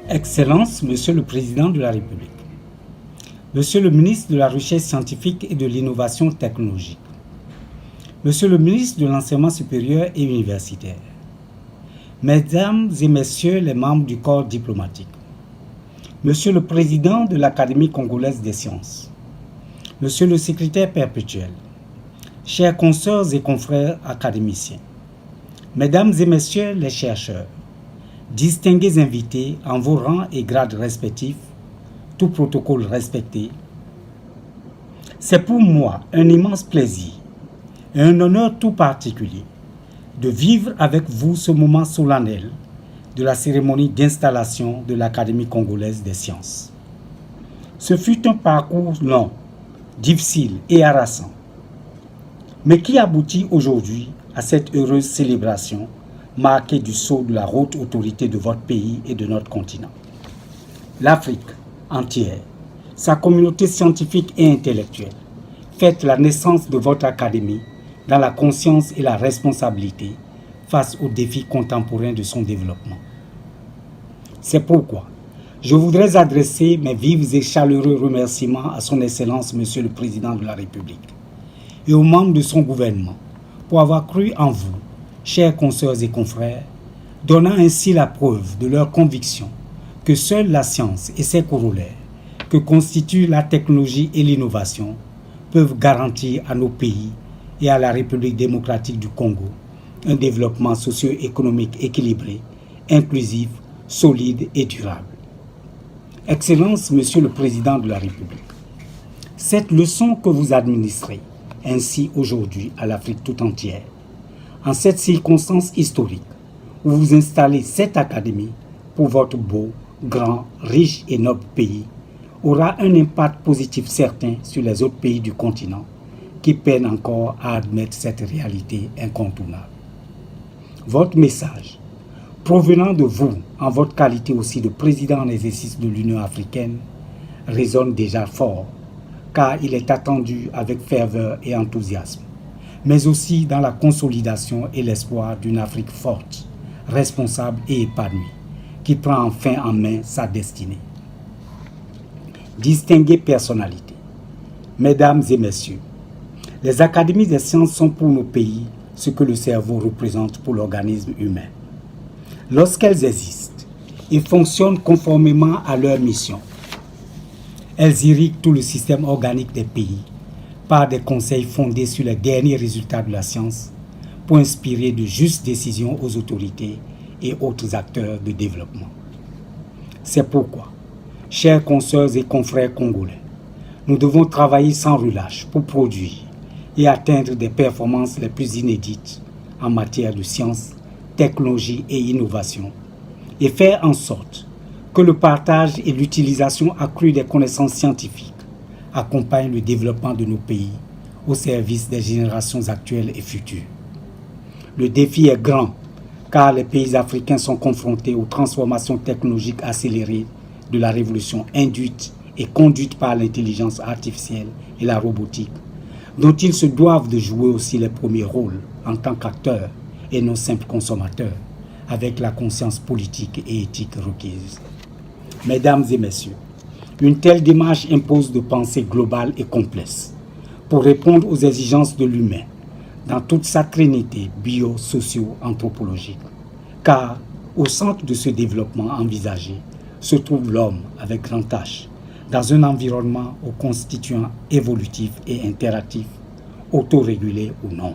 Excellences, Monsieur le Président de la République, Monsieur le ministre de la Recherche scientifique et de l'Innovation technologique, Monsieur le ministre de l'Enseignement supérieur et universitaire, Mesdames et Messieurs les membres du corps diplomatique, Monsieur le Président de l'Académie congolaise des sciences, Monsieur le secrétaire perpétuel, chers consoeurs et confrères académiciens, Mesdames et Messieurs les chercheurs, distingués invités en vos rangs et grades respectifs, tout protocole respecté, c'est pour moi un immense plaisir et un honneur tout particulier de vivre avec vous ce moment solennel de la cérémonie d'installation de l'Académie congolaise des sciences. Ce fut un parcours long, difficile et harassant, mais qui aboutit aujourd'hui à cette heureuse célébration marquée du sceau de la haute autorité de votre pays et de notre continent. L'Afrique entière, sa communauté scientifique et intellectuelle, fête la naissance de votre académie dans la conscience et la responsabilité face aux défis contemporains de son développement. C'est pourquoi je voudrais adresser mes vifs et chaleureux remerciements à son Excellence Monsieur le Président de la République et aux membres de son gouvernement pour avoir cru en vous, chers consoeurs et confrères, donnant ainsi la preuve de leur conviction que seule la science et ses corollaires, que constituent la technologie et l'innovation, peuvent garantir à nos pays et à la République démocratique du Congo un développement socio-économique équilibré, inclusif, solide et durable. Excellence, Monsieur le Président de la République, cette leçon que vous administrez ainsi aujourd'hui à l'Afrique tout entière, en cette circonstance historique où vous installez cette académie pour votre beau, grand, riche et noble pays, aura un impact positif certain sur les autres pays du continent qui peinent encore à admettre cette réalité incontournable. Votre message, provenant de vous en votre qualité aussi de président en exercice de l'Union africaine, résonne déjà fort, car il est attendu avec ferveur et enthousiasme, mais aussi dans la consolidation et l'espoir d'une Afrique forte, responsable et épanouie, qui prend enfin en main sa destinée. Distinguées personnalités, Mesdames et Messieurs, les académies des sciences sont pour nos pays ce que le cerveau représente pour l'organisme humain. Lorsqu'elles existent et fonctionnent conformément à leur mission, elles irriguent tout le système organique des pays par des conseils fondés sur les derniers résultats de la science pour inspirer de justes décisions aux autorités et autres acteurs de développement. C'est pourquoi, chers consoeurs et confrères congolais, nous devons travailler sans relâche pour produire et atteindre des performances les plus inédites en matière de science, technologie et innovation, et faire en sorte que le partage et l'utilisation accrue des connaissances scientifiques accompagnent le développement de nos pays au service des générations actuelles et futures. Le défi est grand car les pays africains sont confrontés aux transformations technologiques accélérées de la révolution induite et conduite par l'intelligence artificielle et la robotique, dont ils se doivent de jouer aussi les premiers rôles en tant qu'acteurs et non simples consommateurs, avec la conscience politique et éthique requise. Mesdames et Messieurs, une telle démarche impose de penser globale et complexe pour répondre aux exigences de l'humain dans toute sa trinité bio-socio-anthropologique. Car au centre de ce développement envisagé se trouve l'homme avec grand H, dans un environnement aux constituants évolutifs et interactifs, autorégulés ou non.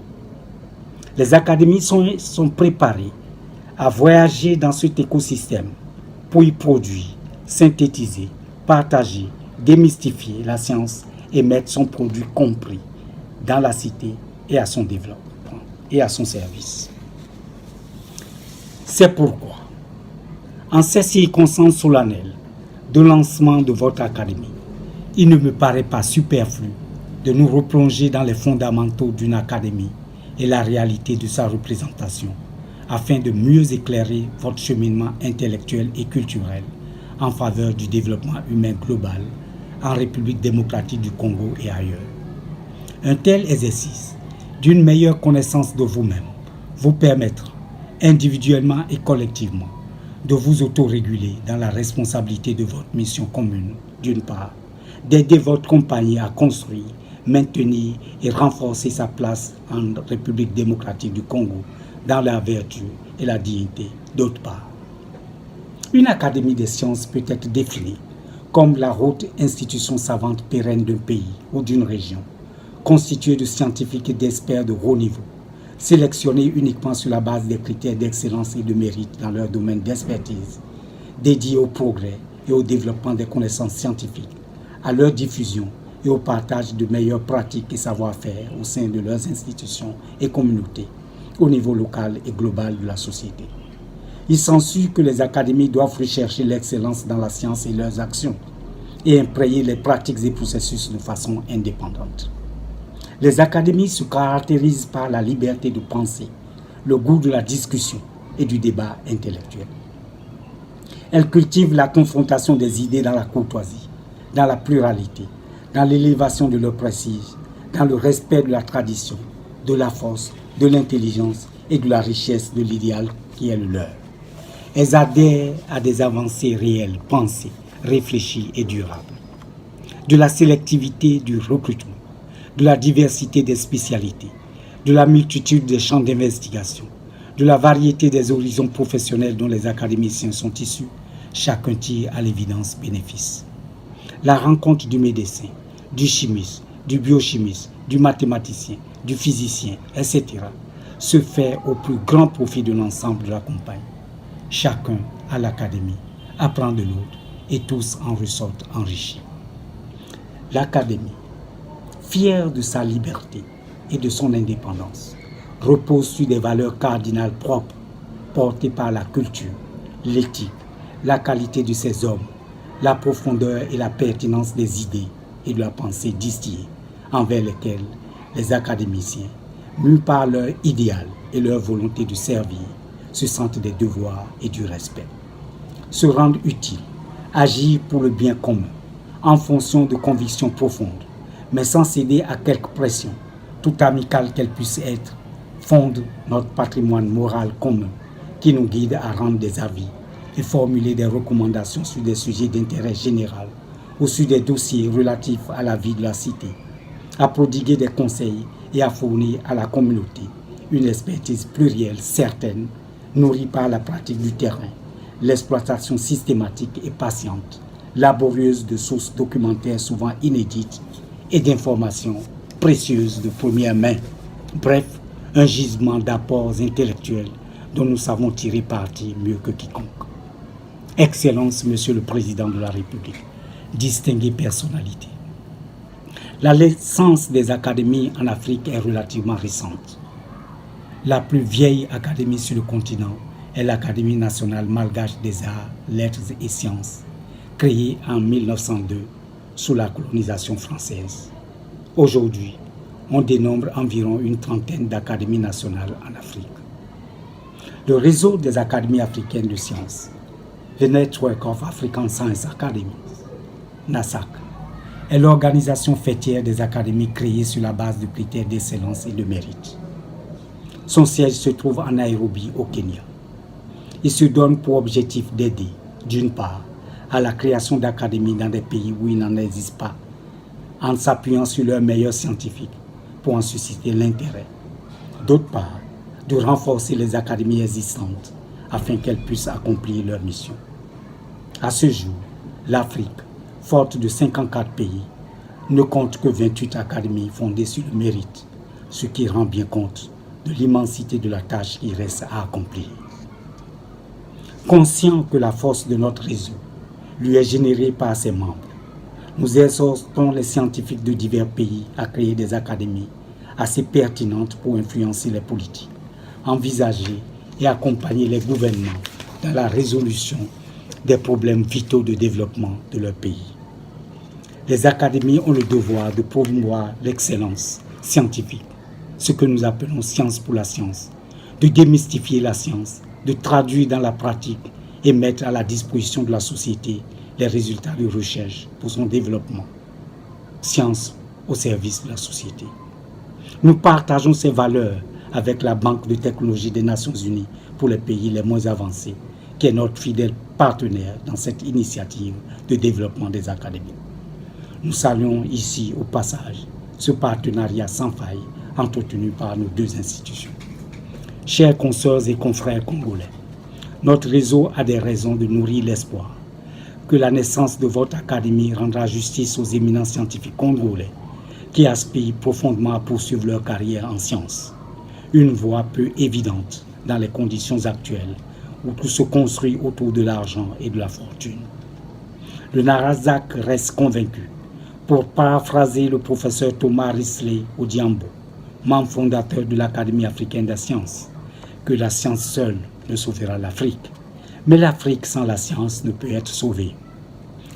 Les académies sont préparées à voyager dans cet écosystème pour y produire, synthétiser, partager, démystifier la science et mettre son produit compris dans la cité et à son développement et à son service. C'est pourquoi, en ces circonstances solennelles de lancement de votre académie, il ne me paraît pas superflu de nous replonger dans les fondamentaux d'une académie et la réalité de sa représentation, afin de mieux éclairer votre cheminement intellectuel et culturel en faveur du développement humain global en République démocratique du Congo et ailleurs. Un tel exercice d'une meilleure connaissance de vous-même vous permettra, individuellement et collectivement, de vous autoréguler dans la responsabilité de votre mission commune, d'une part, d'aider votre compagnie à construire, maintenir et renforcer sa place en République démocratique du Congo dans la vertu et la dignité, d'autre part. Une académie des sciences peut être définie comme la haute institution savante pérenne d'un pays ou d'une région, constituée de scientifiques et d'experts de haut niveau, sélectionnés uniquement sur la base des critères d'excellence et de mérite dans leur domaine d'expertise, dédiés au progrès et au développement des connaissances scientifiques, à leur diffusion et au partage de meilleures pratiques et savoir-faire au sein de leurs institutions et communautés, au niveau local et global de la société. Il s'ensuit que les académies doivent rechercher l'excellence dans la science et leurs actions et imprégner les pratiques et processus de façon indépendante. Les académies se caractérisent par la liberté de penser, le goût de la discussion et du débat intellectuel. Elles cultivent la confrontation des idées dans la courtoisie, dans la pluralité, dans l'élévation de leur prestige, dans le respect de la tradition, de la force, de l'intelligence et de la richesse de l'idéal qui est le leur. Elles adhèrent à des avancées réelles, pensées, réfléchies et durables. De la sélectivité du recrutement, de la diversité des spécialités, de la multitude des champs d'investigation, de la variété des horizons professionnels dont les académiciens sont issus, chacun tire à l'évidence bénéfice. La rencontre du médecin, du chimiste, du biochimiste, du mathématicien, du physicien, etc. se fait au plus grand profit de l'ensemble de la compagnie. Chacun à l'académie apprend de l'autre et tous en ressortent enrichis. L'académie, fière de sa liberté et de son indépendance, repose sur des valeurs cardinales propres, portées par la culture, l'éthique, la qualité de ses hommes, la profondeur et la pertinence des idées et de la pensée distillée, envers lesquelles les académiciens, mus par leur idéal et leur volonté de servir, se sentent des devoirs et du respect. Se rendre utile, agir pour le bien commun, en fonction de convictions profondes, mais sans céder à quelque pression, tout amicale qu'elle puisse être, fonde notre patrimoine moral commun qui nous guide à rendre des avis et formuler des recommandations sur des sujets d'intérêt général ou sur des dossiers relatifs à la vie de la cité, à prodiguer des conseils et à fournir à la communauté une expertise plurielle certaine, nourrie par la pratique du terrain, l'exploitation systématique et patiente, laborieuse de sources documentaires souvent inédites et d'informations précieuses de première main. Bref, un gisement d'apports intellectuels dont nous savons tirer parti mieux que quiconque. Excellence, Monsieur le Président de la République, distinguée personnalité. La naissance des académies en Afrique est relativement récente. La plus vieille académie sur le continent est l'Académie nationale malgache des arts, lettres et sciences, créée en 1902 sous la colonisation française. Aujourd'hui, on dénombre environ une trentaine d'académies nationales en Afrique. Le réseau des académies africaines de sciences, The Network of African Science Academies, NASAC, est l'organisation fêtière des académies créées sur la base de critères d'excellence et de mérite. Son siège se trouve en Nairobi, au Kenya. Il se donne pour objectif d'aider, d'une part, à la création d'académies dans des pays où il n'en existe pas, en s'appuyant sur leurs meilleurs scientifiques pour en susciter l'intérêt. D'autre part, de renforcer les académies existantes afin qu'elles puissent accomplir leur mission. À ce jour, l'Afrique, forte de 54 pays, ne compte que 28 académies fondées sur le mérite, ce qui rend bien compte de l'immensité de la tâche qui reste à accomplir. Conscient que la force de notre réseau lui est générée par ses membres, nous exhortons les scientifiques de divers pays à créer des académies assez pertinentes pour influencer les politiques, envisager et accompagner les gouvernements dans la résolution des problèmes vitaux de développement de leur pays. Les académies ont le devoir de promouvoir l'excellence scientifique, ce que nous appelons science pour la science, de démystifier la science, de traduire dans la pratique et mettre à la disposition de la société les résultats de recherche pour son développement. Science au service de la société. Nous partageons ces valeurs avec la Banque de technologie des Nations Unies pour les pays les moins avancés, qui est notre fidèle partenaire dans cette initiative de développement des académies. Nous saluons ici au passage ce partenariat sans faille entretenu par nos deux institutions. Chers consoeurs et confrères congolais, notre réseau a des raisons de nourrir l'espoir que la naissance de votre académie rendra justice aux éminents scientifiques congolais qui aspirent profondément à poursuivre leur carrière en sciences. Une voie peu évidente dans les conditions actuelles où tout se construit autour de l'argent et de la fortune. Le Narazak reste convaincu, pour paraphraser le professeur Thomas Risley Odiambo, membre fondateur de l'Académie africaine des sciences, que la science seule ne sauvera l'Afrique. Mais l'Afrique sans la science ne peut être sauvée.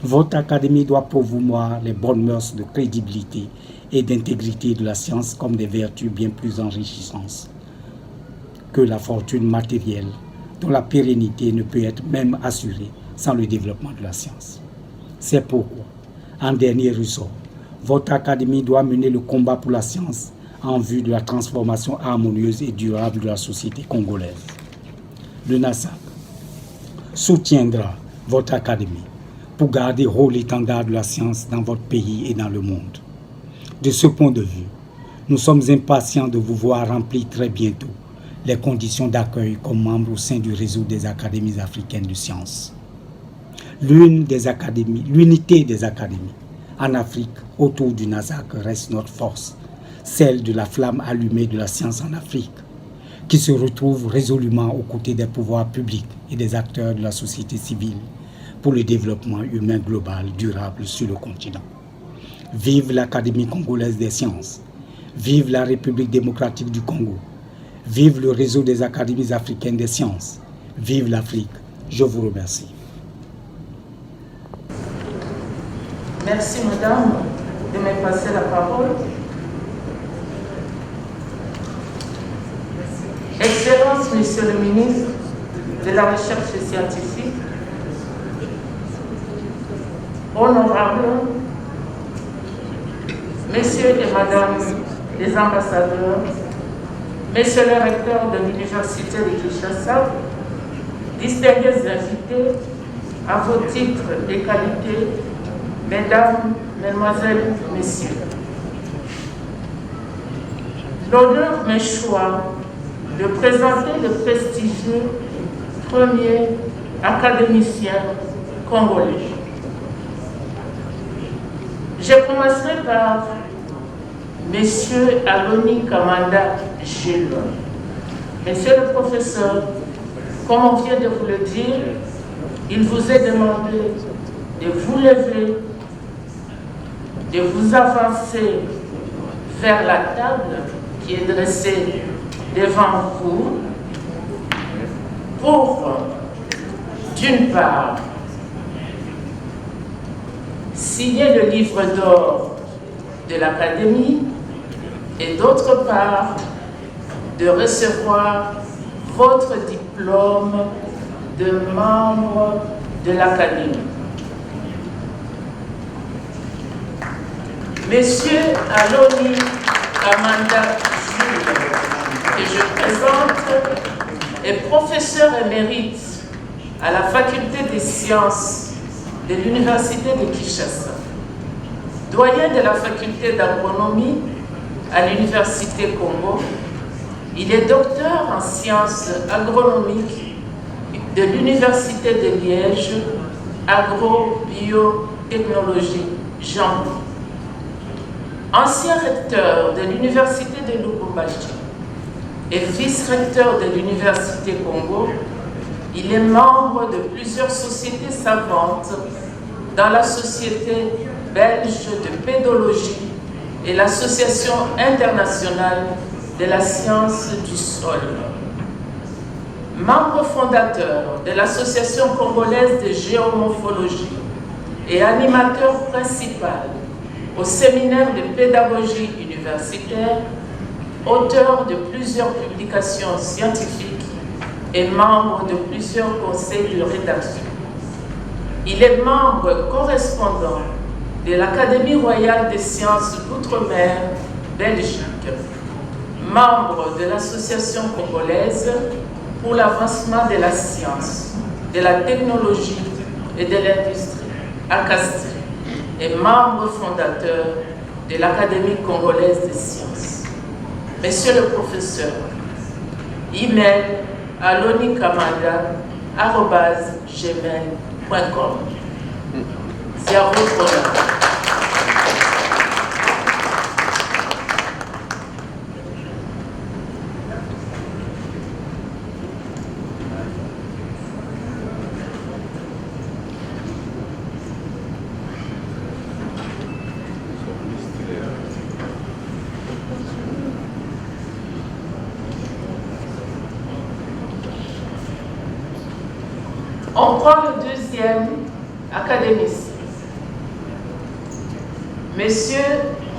Votre académie doit promouvoir les bonnes mœurs de crédibilité et d'intégrité de la science comme des vertus bien plus enrichissantes que la fortune matérielle, dont la pérennité ne peut être même assurée sans le développement de la science. C'est pourquoi, en dernier ressort, votre académie doit mener le combat pour la science en vue de la transformation harmonieuse et durable de la société congolaise. Le NASAC soutiendra votre académie pour garder rôle étendard de la science dans votre pays et dans le monde. De ce point de vue, nous sommes impatients de vous voir remplir très bientôt les conditions d'accueil comme membre au sein du réseau des académies africaines de sciences. L'unité des académies en Afrique autour du NASAC reste notre force, celle de la flamme allumée de la science en Afrique, qui se retrouve résolument aux côtés des pouvoirs publics et des acteurs de la société civile pour le développement humain global durable sur le continent. Vive l'Académie congolaise des sciences, vive la République démocratique du Congo, vive le réseau des académies africaines des sciences, vive l'Afrique. Je vous remercie. Merci madame de me passer la parole. Excellence, Monsieur le ministre de la Recherche scientifique, honorables Messieurs et Madame les ambassadeurs, Messieurs le recteur de l'Université de Kinshasa, distingués invités, à vos titres et qualités, Mesdames, Mesdemoiselles, Messieurs. L'honneur m'échoit de présenter le prestigieux premier académicien congolais. Je commencerai par Monsieur Aloni Kamanda Gilles. Monsieur le professeur, comme on vient de vous le dire, il vous est demandé de vous lever, de vous avancer vers la table qui est dressée devant vous pour, d'une part, signer le livre d'or de l'Académie et d'autre part, de recevoir votre diplôme de membre de l'Académie. Monsieur Aloni Kamanda Gilles, que je présente, est professeur émérite à la Faculté des sciences de l'Université de Kinshasa, doyen de la Faculté d'agronomie à l'Université Congo. Il est docteur en sciences agronomiques de l'Université de Liège, agro-biotechnologie Jean. Ancien recteur de l'Université de Lubumbashi et vice-recteur de l'Université Congo, il est membre de plusieurs sociétés savantes dans la Société belge de pédologie et l'Association internationale de la science du sol. Membre fondateur de l'Association congolaise de géomorphologie et animateur principal au séminaire de pédagogie universitaire, auteur de plusieurs publications scientifiques et membre de plusieurs conseils de rédaction. Il est membre correspondant de l'Académie royale des sciences d'outre-mer Belgique, membre de l'Association congolaise pour l'avancement de la science, de la technologie et de l'industrie à Castries et membre fondateur de l'Académie congolaise des sciences. Monsieur le professeur, email alonikamanda@gmail.com. C'est à votre honneur. On prend le deuxième académicien, Monsieur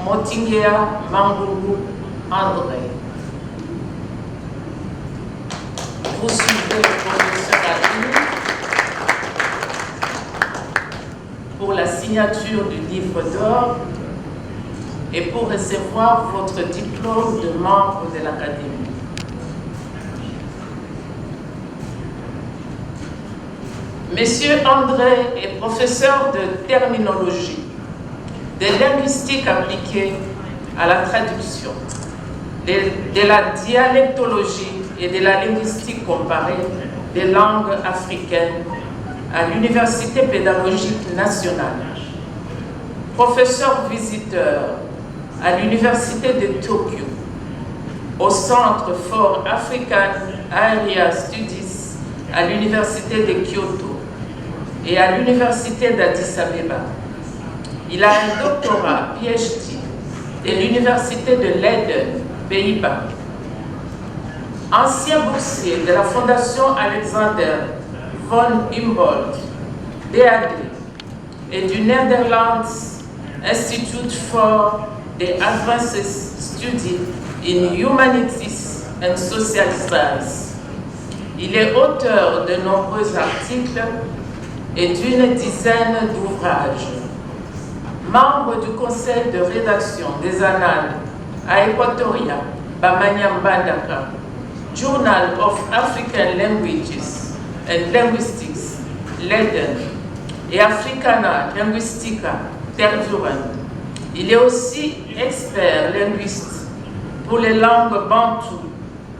Motingea Mangulu André. Vous suivez le professeur Adine pour la signature du livre d'or et pour recevoir votre diplôme de membre de l'Académie. Monsieur André est professeur de terminologie, de linguistique appliquée à la traduction, de la dialectologie et de la linguistique comparée des langues africaines à l'Université pédagogique nationale. Professeur visiteur à l'Université de Tokyo, au Centre for African Area Studies à l'Université de Kyoto et à l'Université d'Addis Abeba. Il a un doctorat PhD de l'Université de Leiden, Pays-Bas. Ancien boursier de la Fondation Alexander von Humboldt, DAD, et du Netherlands Institute for the Advanced Study in Humanities and Social Sciences. Il est auteur de nombreux articles et d'une dizaine d'ouvrages. Membre du conseil de rédaction des Annales à Equatoria, Bamanyambandaka, Journal of African Languages and Linguistics, Leiden, et Africana Linguistica, Tervuren. Il est aussi expert linguiste pour les langues bantoues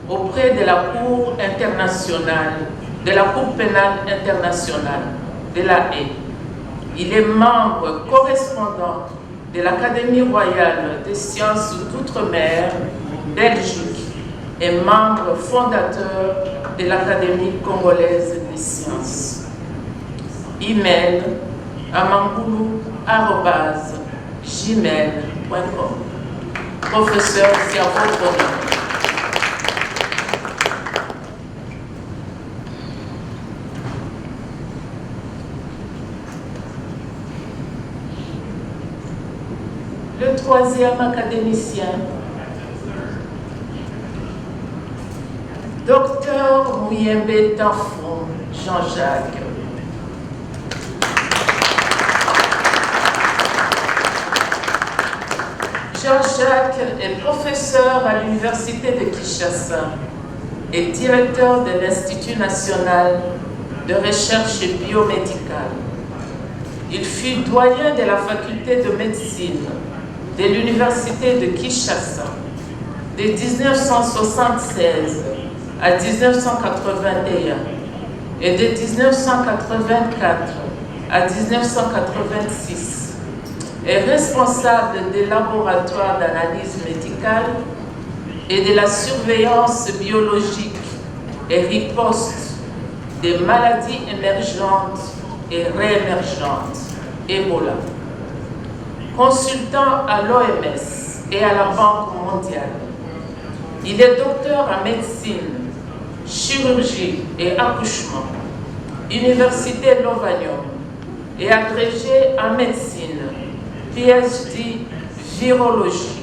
auprès de la Cour internationale, de la Cour pénale internationale de la Haye. Il est membre correspondant de l'Académie royale des sciences d'outre-mer, Belgique, et membre fondateur de l'Académie congolaise des sciences. Email amangulu@gmail.com. Professeur, c'est à votre honneur. Le troisième académicien, Dr Muyembe Danfon Jean-Jacques. Jean-Jacques est professeur à l'Université de Kinshasa et directeur de l'Institut national de recherche biomédicale. Il fut doyen de la faculté de médecine de l'Université de Kinshasa de 1976 à 1981 et de 1984 à 1986 est responsable des laboratoires d'analyse médicale et de la surveillance biologique et riposte des maladies émergentes et réémergentes, Ebola. Consultant à l'OMS et à la Banque mondiale, il est docteur en médecine, chirurgie et accouchement, Université Lovanium, et agrégé en médecine, PhD virologie,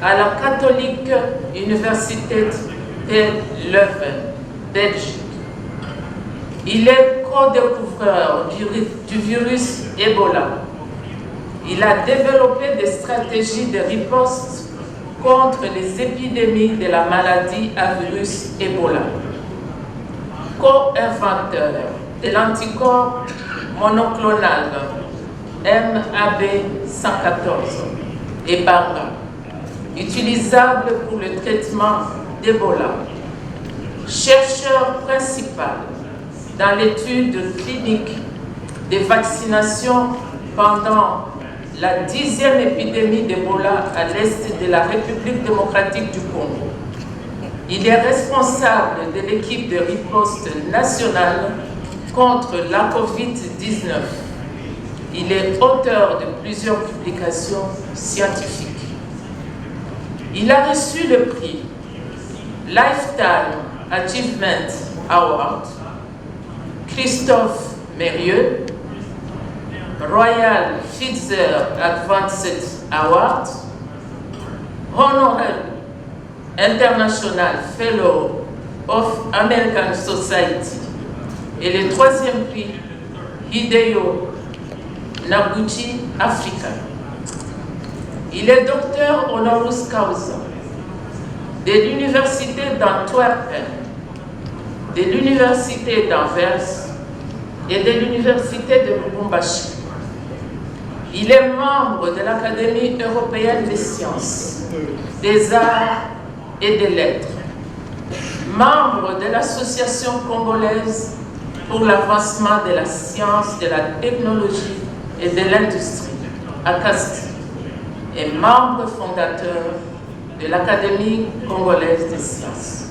à la Catholique Université de Leuven, Belgique. Il est co-découvreur du virus Ebola. Il a développé des stratégies de riposte contre les épidémies de la maladie à virus Ebola. Co-inventeur de l'anticorps monoclonal MAB114 Ebola, utilisable pour le traitement d'Ebola. Chercheur principal dans l'étude clinique des vaccinations pendant la 10e épidémie d'Ebola à l'est de la République démocratique du Congo. Il est responsable de l'équipe de riposte nationale contre la COVID-19. Il est auteur de plusieurs publications scientifiques. Il a reçu le prix Lifetime Achievement Award, Christophe Mérieux, Royal Pfizer Advanced Award, Honorary International Fellow of American Society et le 3e prix Hideo Noguchi Africa. Il est docteur honoris causa de l'Université d'Antwerpen, de l'Université d'Anvers et de l'Université de Lubumbashi. Il est membre de l'Académie européenne des sciences, des arts et des lettres, membre de l'Association congolaise pour l'avancement de la science, de la technologie et de l'industrie, ACAST, et membre fondateur de l'Académie congolaise des sciences.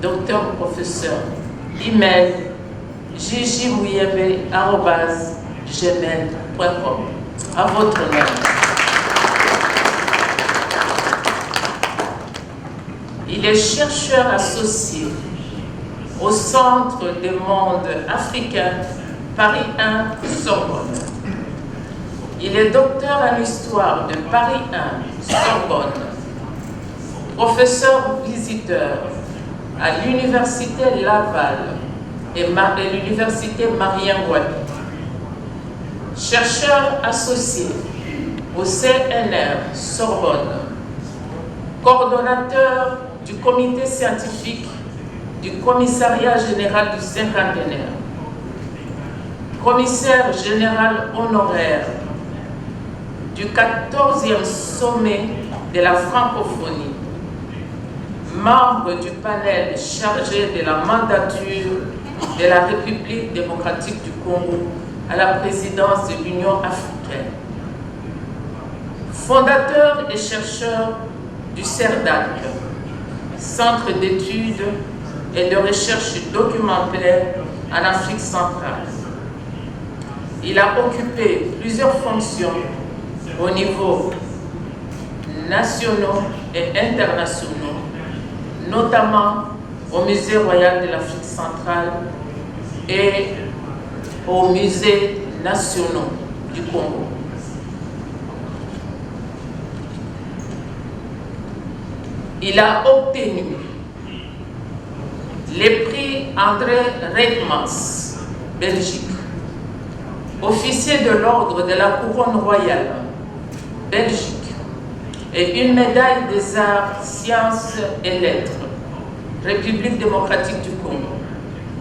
Docteur professeur, email gigi.mouyembe@gmail.com. À votre honneur. Il est chercheur associé au Centre du monde africain Paris 1 Sorbonne. Il est docteur en histoire de Paris 1 Sorbonne, professeur visiteur à l'Université Laval et l'Université Marien-Ngouabi, chercheur associé au CNR Sorbonne, coordonnateur du comité scientifique du Commissariat général du cinquantenaire, commissaire général honoraire du 14e sommet de la francophonie, membre du panel chargé de la mandature de la République démocratique du Congo à la présidence de l'Union africaine, fondateur et chercheur du CERDAC, Centre d'études et de recherche documentaire en Afrique centrale. Il a occupé plusieurs fonctions au niveau nationaux et internationaux, notamment au Musée royal de l'Afrique centrale et aux musées nationaux du Congo. Il a obtenu les prix André Reitmans, Belgique, officier de l'ordre de la couronne royale, Belgique, et une médaille des arts, sciences et lettres, République démocratique du Congo.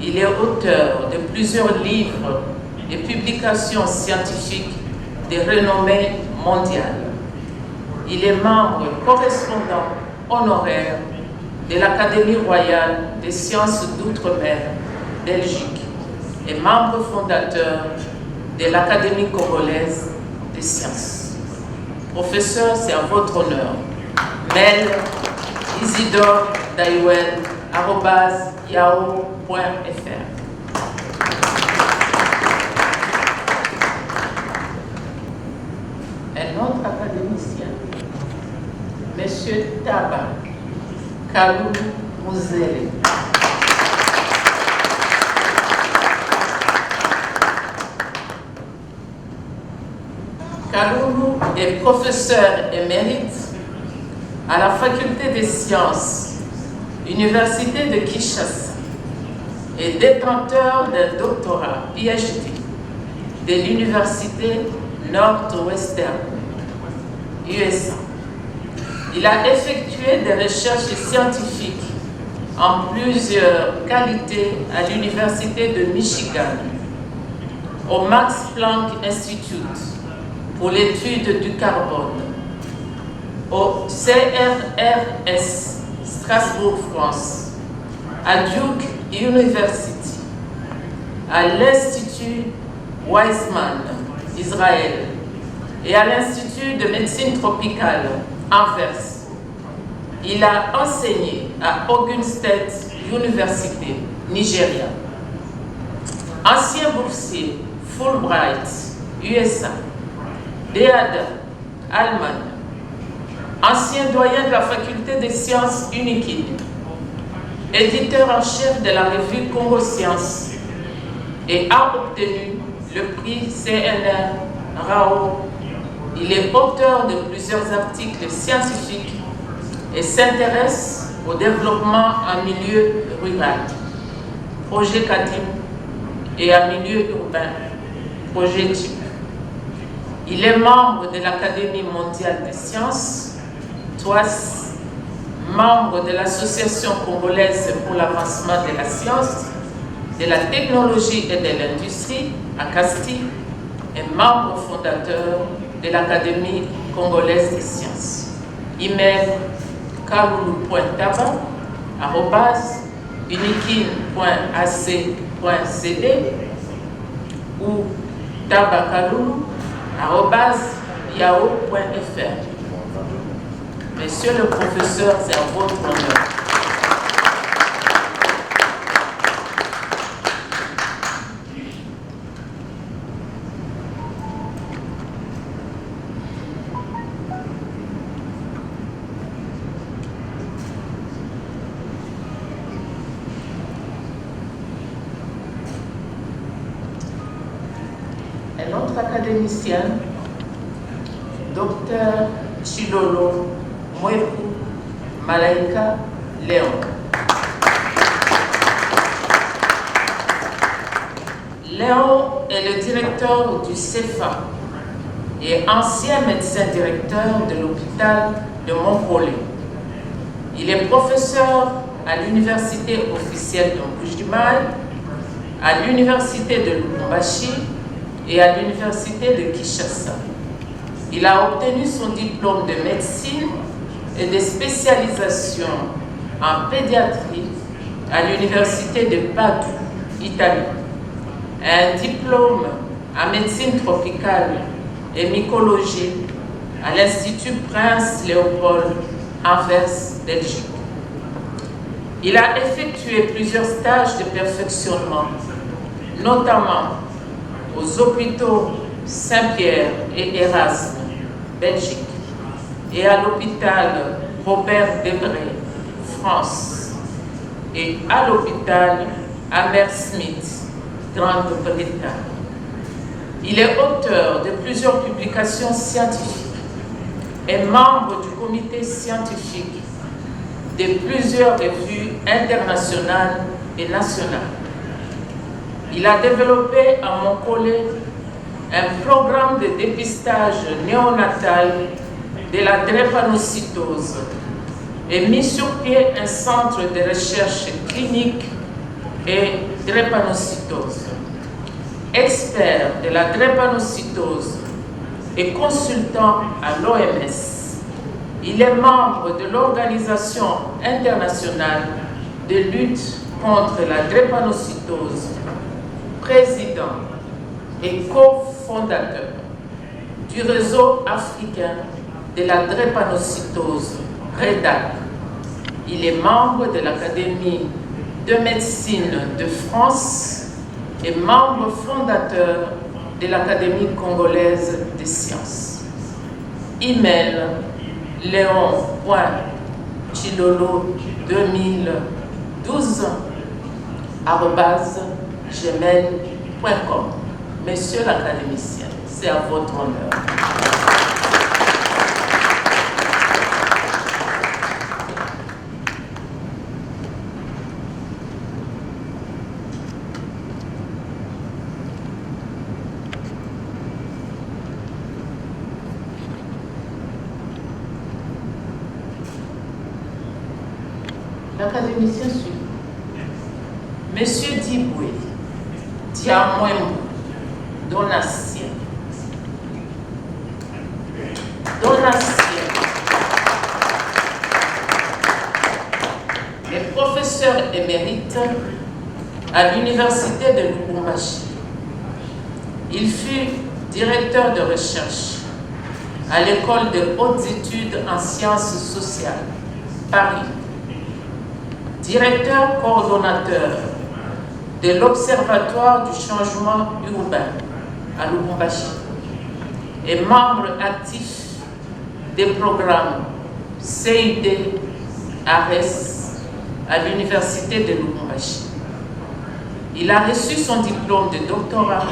Il est auteur de plusieurs livres et publications scientifiques de renommée mondiale. Il est membre correspondant honoraire de l'Académie royale des sciences d'outre-mer, Belgique, et membre fondateur de l'Académie congolaise des sciences. Professeur, c'est à votre honneur. Mail Isidore Daiwel @yahoo.fr. Un autre académicien, Monsieur Taba Kalou Mouzele. Kalou est professeur émérite à la Faculté des sciences, Université de Kinshasa, et détenteur d'un doctorat PhD de l'Université Northwestern, USA. Il a effectué des recherches scientifiques en plusieurs qualités à l'Université de Michigan, au Max Planck Institute pour l'étude du carbone, au CRRS Strasbourg, France, à Duke University, à l'Institut Weizmann, Israël, et à l'Institut de médecine tropicale, Anvers. Il a enseigné à Ogun State University, Nigeria. Ancien boursier Fulbright, USA, DEADA, Allemagne. Ancien doyen de la faculté des sciences UNIKID, éditeur en chef de la revue Congo Sciences et a obtenu le prix CNR RAO. Il est auteur de plusieurs articles scientifiques et s'intéresse au développement en milieu rural, projet CADIM, et en milieu urbain, projet TIP. Il est membre de l'Académie mondiale des sciences, TOAS, membre de l'Association congolaise pour l'avancement de la science, de la technologie et de l'industrie, ACASTI, et membre fondateur de l'Académie congolaise des sciences. Email kalulu.taba@unikin.ac.cd ou tabakalulu@yahoo.fr. Monsieur le professeur, c'est à votre honneur. Un autre académicien, Dr Chilolo Mweku Malaika Léon. Léon est le directeur du CEFA et ancien médecin directeur de l'hôpital de Montpellier. Il est professeur à l'université officielle de Mbujimayi, à l'université de Lubumbashi et à l'université de Kinshasa. Il a obtenu son diplôme de médecine et de spécialisation en pédiatrie à l'université de Padoue, Italie. Un diplôme en médecine tropicale et mycologie à l'Institut Prince Léopold, Anvers, Belgique. Il a effectué plusieurs stages de perfectionnement, notamment aux hôpitaux Saint-Pierre et Erasme, Belgique, et à l'hôpital Robert Debré, France, et à l'hôpital Hammersmith, Grande-Bretagne. Il est auteur de plusieurs publications scientifiques et membre du comité scientifique de plusieurs revues internationales et nationales. Il a développé à Montpellier un programme de dépistage néonatal de la drépanocytose et mis sur pied un centre de recherche clinique et drépanocytose. Expert de la drépanocytose et consultant à l'OMS, il est membre de l'Organisation internationale de lutte contre la drépanocytose, président et cofondateur du réseau africain de la drépanocytose, REDAC. Il est membre de l'Académie de médecine de France et membre fondateur de l'Académie congolaise des sciences. Email leon.chilolo2012@gmail.com. Monsieur l'académicien, c'est à votre honneur. l'académicien suivant, Monsieur Diboué, Diamouemou, Donatien, est professeur émérite à l'Université de Lubumbashi. Il fut directeur de recherche à l'École de hautes études en sciences sociales, Paris. Directeur coordonnateur de l'Observatoire du changement urbain à Lubumbashi et membre actif des programmes CID, ARES à l'Université de Lubumbashi. Il a reçu son diplôme de doctorat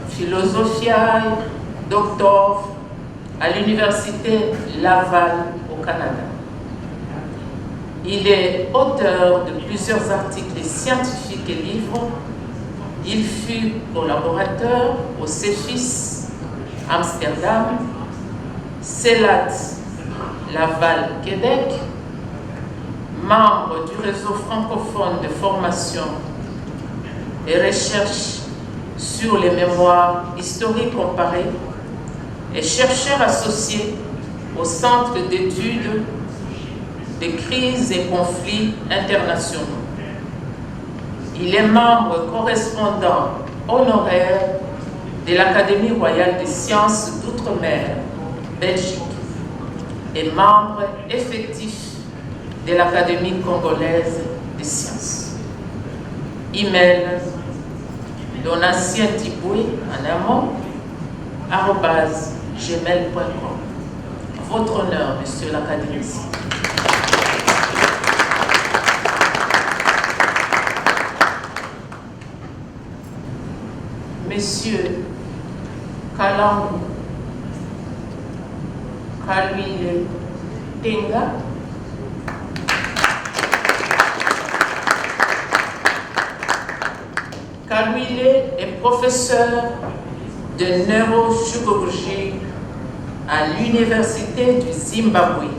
Philosophia Doctor à l'Université Laval au Canada. Il est auteur de plusieurs articles scientifiques et livres. Il fut collaborateur au CEFIS Amsterdam, CELAT Laval Québec, membre du réseau francophone de formation et recherche sur les mémoires historiques comparées et chercheur associé au Centre d'études des crises et conflits internationaux. Il est membre correspondant honoraire de l'Académie royale des sciences d'outre-mer, Belgique, et membre effectif de l'Académie congolaise des sciences. Email Donatien Diboué, en un mot, @gmail.com. Votre honneur, monsieur l'académicien. Monsieur Kalangu Kalwile Tenga, Kalwile est professeur de neurochirurgie à l'Université du Zimbabwe,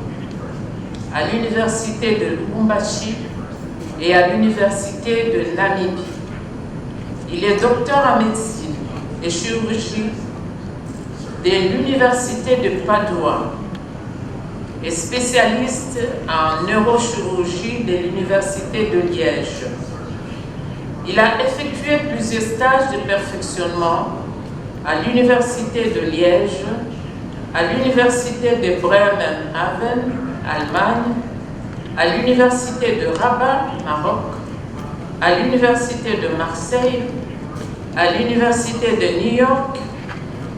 à l'Université de Lubumbashi et à l'Université de Namibie. Il est docteur en médecine et chirurgie de l'Université de Padua et spécialiste en neurochirurgie de l'Université de Liège. Il a effectué plusieurs stages de perfectionnement à l'Université de Liège, à l'Université de Bremerhaven, Allemagne, à l'Université de Rabat, Maroc, à l'Université de Marseille, à l'Université de New York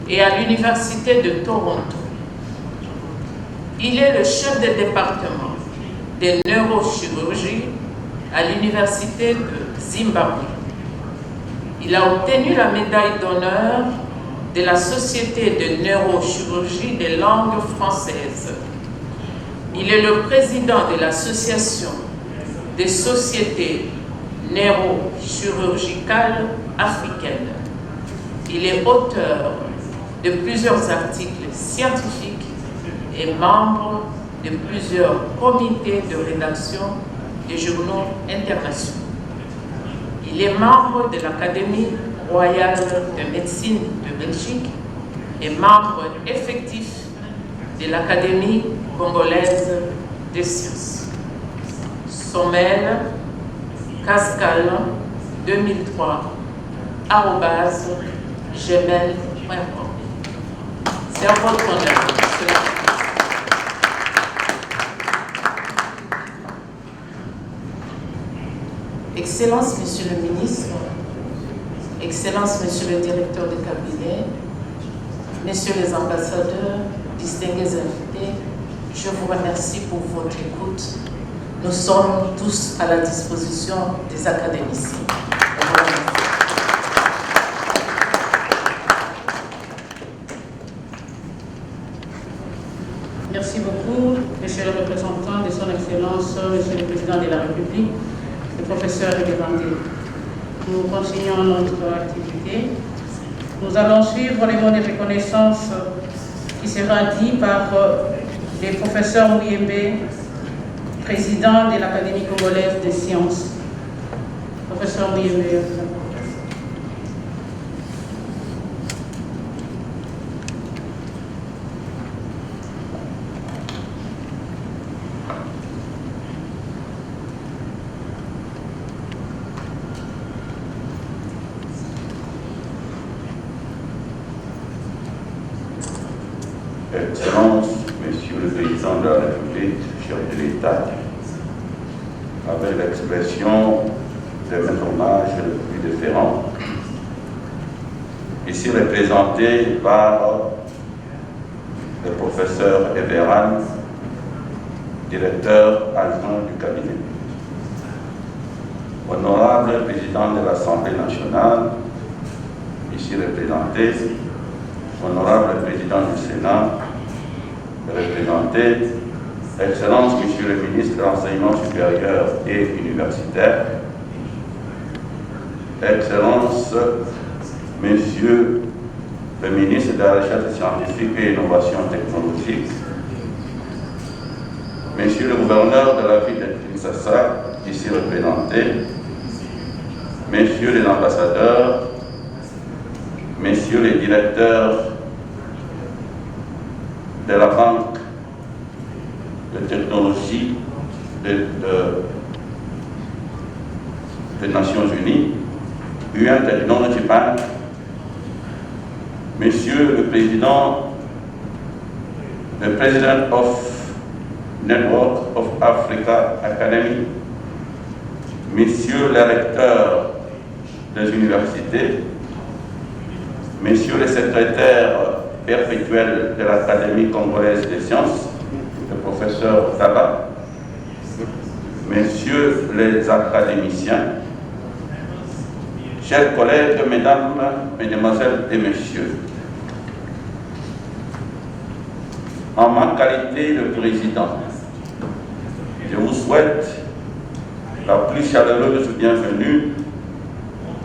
et à l'Université de Toronto. Il est le chef de département de neurochirurgie à l'Université de Zimbabwe. Il a obtenu la médaille d'honneur de la Société de neurochirurgie des langues françaises. Il est le président de l'Association des sociétés neurochirurgicales africaines. Il est auteur de plusieurs articles scientifiques et membre de plusieurs comités de rédaction des journaux internationaux. Il est membre de l'Académie royale de médecine de Belgique et membre effectif de l'Académie congolaise des sciences. Son mail, cascal 2003 @gmail.com. C'est à votre honneur. Excellence, Monsieur le Ministre, Excellence, Monsieur le Directeur de cabinet, Messieurs les ambassadeurs, distingués invités, je vous remercie pour votre écoute. Nous sommes tous à la disposition des académiciens. Merci beaucoup, Monsieur le représentant de Son Excellence, Monsieur le Président de la République, le professeur Révérendé. Nous continuons notre activité. Nous allons suivre les mots de reconnaissance qui sera dit par les professeurs Mouyembe président de l'Académie congolaise des sciences. Professeur Mouye. Excellences, Monsieur le Président de la République, chef de l'État, avec l'expression de mes hommages le plus déférent, ici représenté par le professeur Everan, directeur adjoint du cabinet. Honorable Président de l'Assemblée nationale, ici représenté, honorable Président du Sénat, représenté, Excellence, Monsieur le Ministre de l'Enseignement supérieur et universitaire, Excellence, Monsieur le Ministre de la Recherche scientifique et Innovation technologique, Monsieur le Gouverneur de la ville de Kinshasa, ici représenté, Messieurs les ambassadeurs, Messieurs les directeurs de la Banque de technologie des Nations Unies, UN Technology Bank, Monsieur le Président of Network of Africa Academy, Messieurs les recteurs des universités, Messieurs les secrétaires perpétuels de l'Académie congolaise des sciences, le professeur Taba, Messieurs les académiciens, chers collègues, mesdames, mesdemoiselles et messieurs, en ma qualité de président, je vous souhaite la plus chaleureuse bienvenue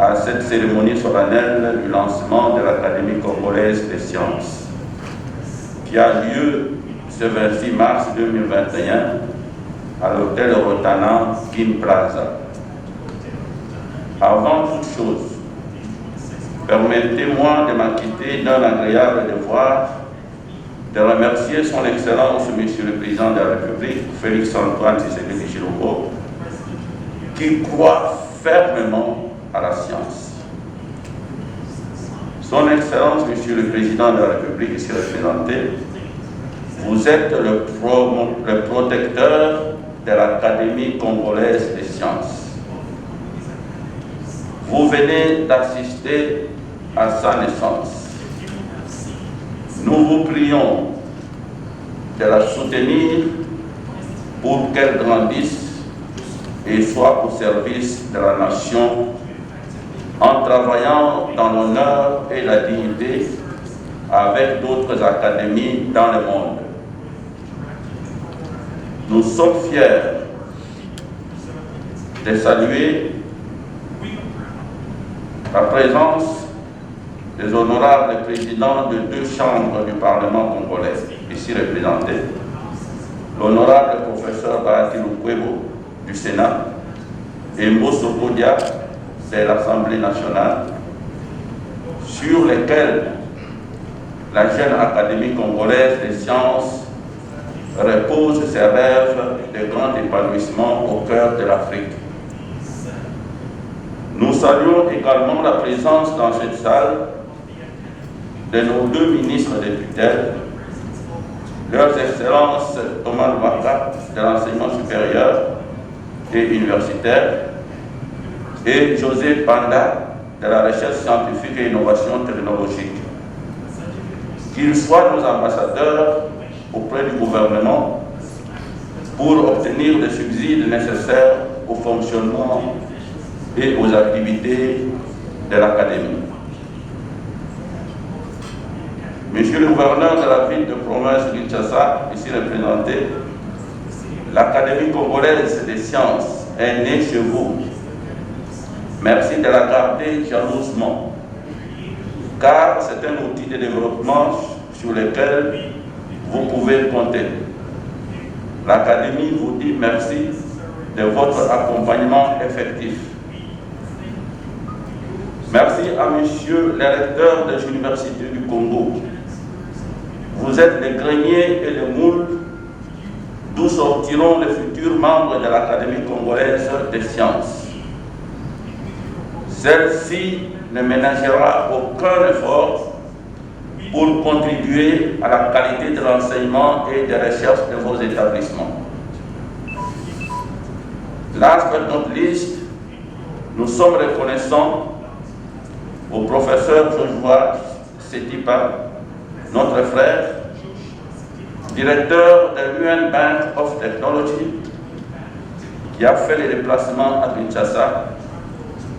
à cette cérémonie solennelle du lancement de l'Académie congolaise des sciences, qui a lieu ce 26 mars 2021 à l'hôtel Rotana King Plaza. Avant toute chose, permettez-moi de m'acquitter d'un agréable devoir de remercier son Excellence, Monsieur le Président de la République, Félix-Antoine Tshisekedi Tshilombo, qui croit fermement à la science. Son Excellence, Monsieur le Président de la République, ici représenté, vous êtes le protecteur de l'Académie congolaise des sciences. Vous venez d'assister à sa naissance. Nous vous prions de la soutenir pour qu'elle grandisse et soit au service de la nation en travaillant dans l'honneur et la dignité avec d'autres académies dans le monde. Nous sommes fiers de saluer la présence des honorables présidents de 2 chambres du Parlement congolais, ici représentés, l'honorable professeur Bahati Lukwebo du Sénat et Mbosso Kodia de l'Assemblée nationale, sur lesquels la jeune Académie congolaise des sciences repose ses rêves de grand épanouissement au cœur de l'Afrique. Nous saluons également la présence dans cette salle de nos 2 ministres de tutelle, leurs excellences Thomas Lubaka de l'enseignement supérieur et universitaire et José Panda de la recherche scientifique et innovation technologique. Qu'ils soient nos ambassadeurs auprès du gouvernement pour obtenir les subsides nécessaires au fonctionnement et aux activités de l'Académie. Monsieur le gouverneur de la ville de province de Kinshasa, ici représenté, l'Académie congolaise des sciences est née chez vous. Merci de la garder jalousement, car c'est un outil de développement sur lequel vous pouvez compter. l'Académie vous dit merci de votre accompagnement effectif. Merci à Monsieur le recteur des universités du Congo. Vous êtes les greniers et les moules d'où sortiront les futurs membres de l'Académie congolaise des sciences. Celle-ci ne ménagera aucun effort pour contribuer à la qualité de l'enseignement et des recherches de vos établissements. Last but not least, nous sommes reconnaissants au professeur Joshua Setipa, notre frère, directeur de l'UN Bank of Technology, qui a fait les déplacements à Kinshasa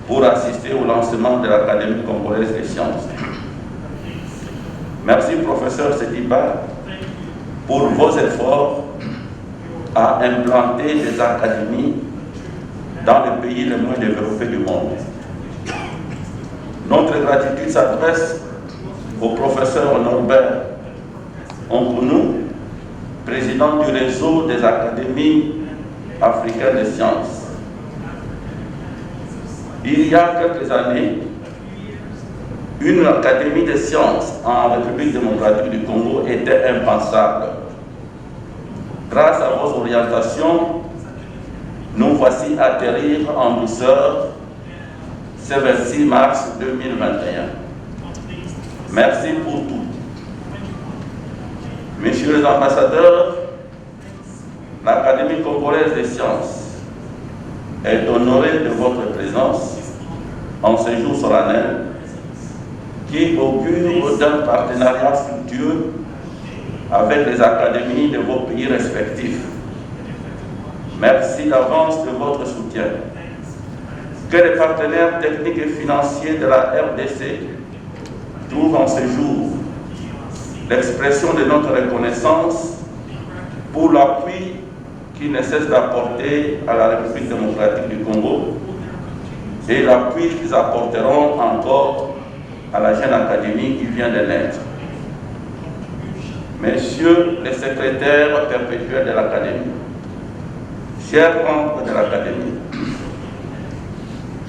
pour assister au lancement de l'Académie congolaise des sciences. Merci, professeur Setipa, pour vos efforts à implanter des académies dans les pays les moins développés du monde. Notre gratitude s'adresse au professeur Norbert Onkounou, président du réseau des académies africaines des sciences. Il y a quelques années, une académie des sciences en République démocratique du Congo était impensable. Grâce à vos orientations, nous voici atterrir en douceur ce 26 mars 2021. Merci pour tout. Messieurs les ambassadeurs, l'Académie congolaise des sciences est honorée de votre présence en ce jour solennel qui augure d'un partenariat fructueux avec les académies de vos pays respectifs. Merci d'avance de votre soutien. Que les partenaires techniques et financiers de la RDC trouvent en ce jour l'expression de notre reconnaissance pour l'appui qu'ils ne cessent d'apporter à la République démocratique du Congo et l'appui qu'ils apporteront encore à la jeune académie qui vient de naître. Messieurs les secrétaires perpétuels de l'Académie, chers membres de l'Académie,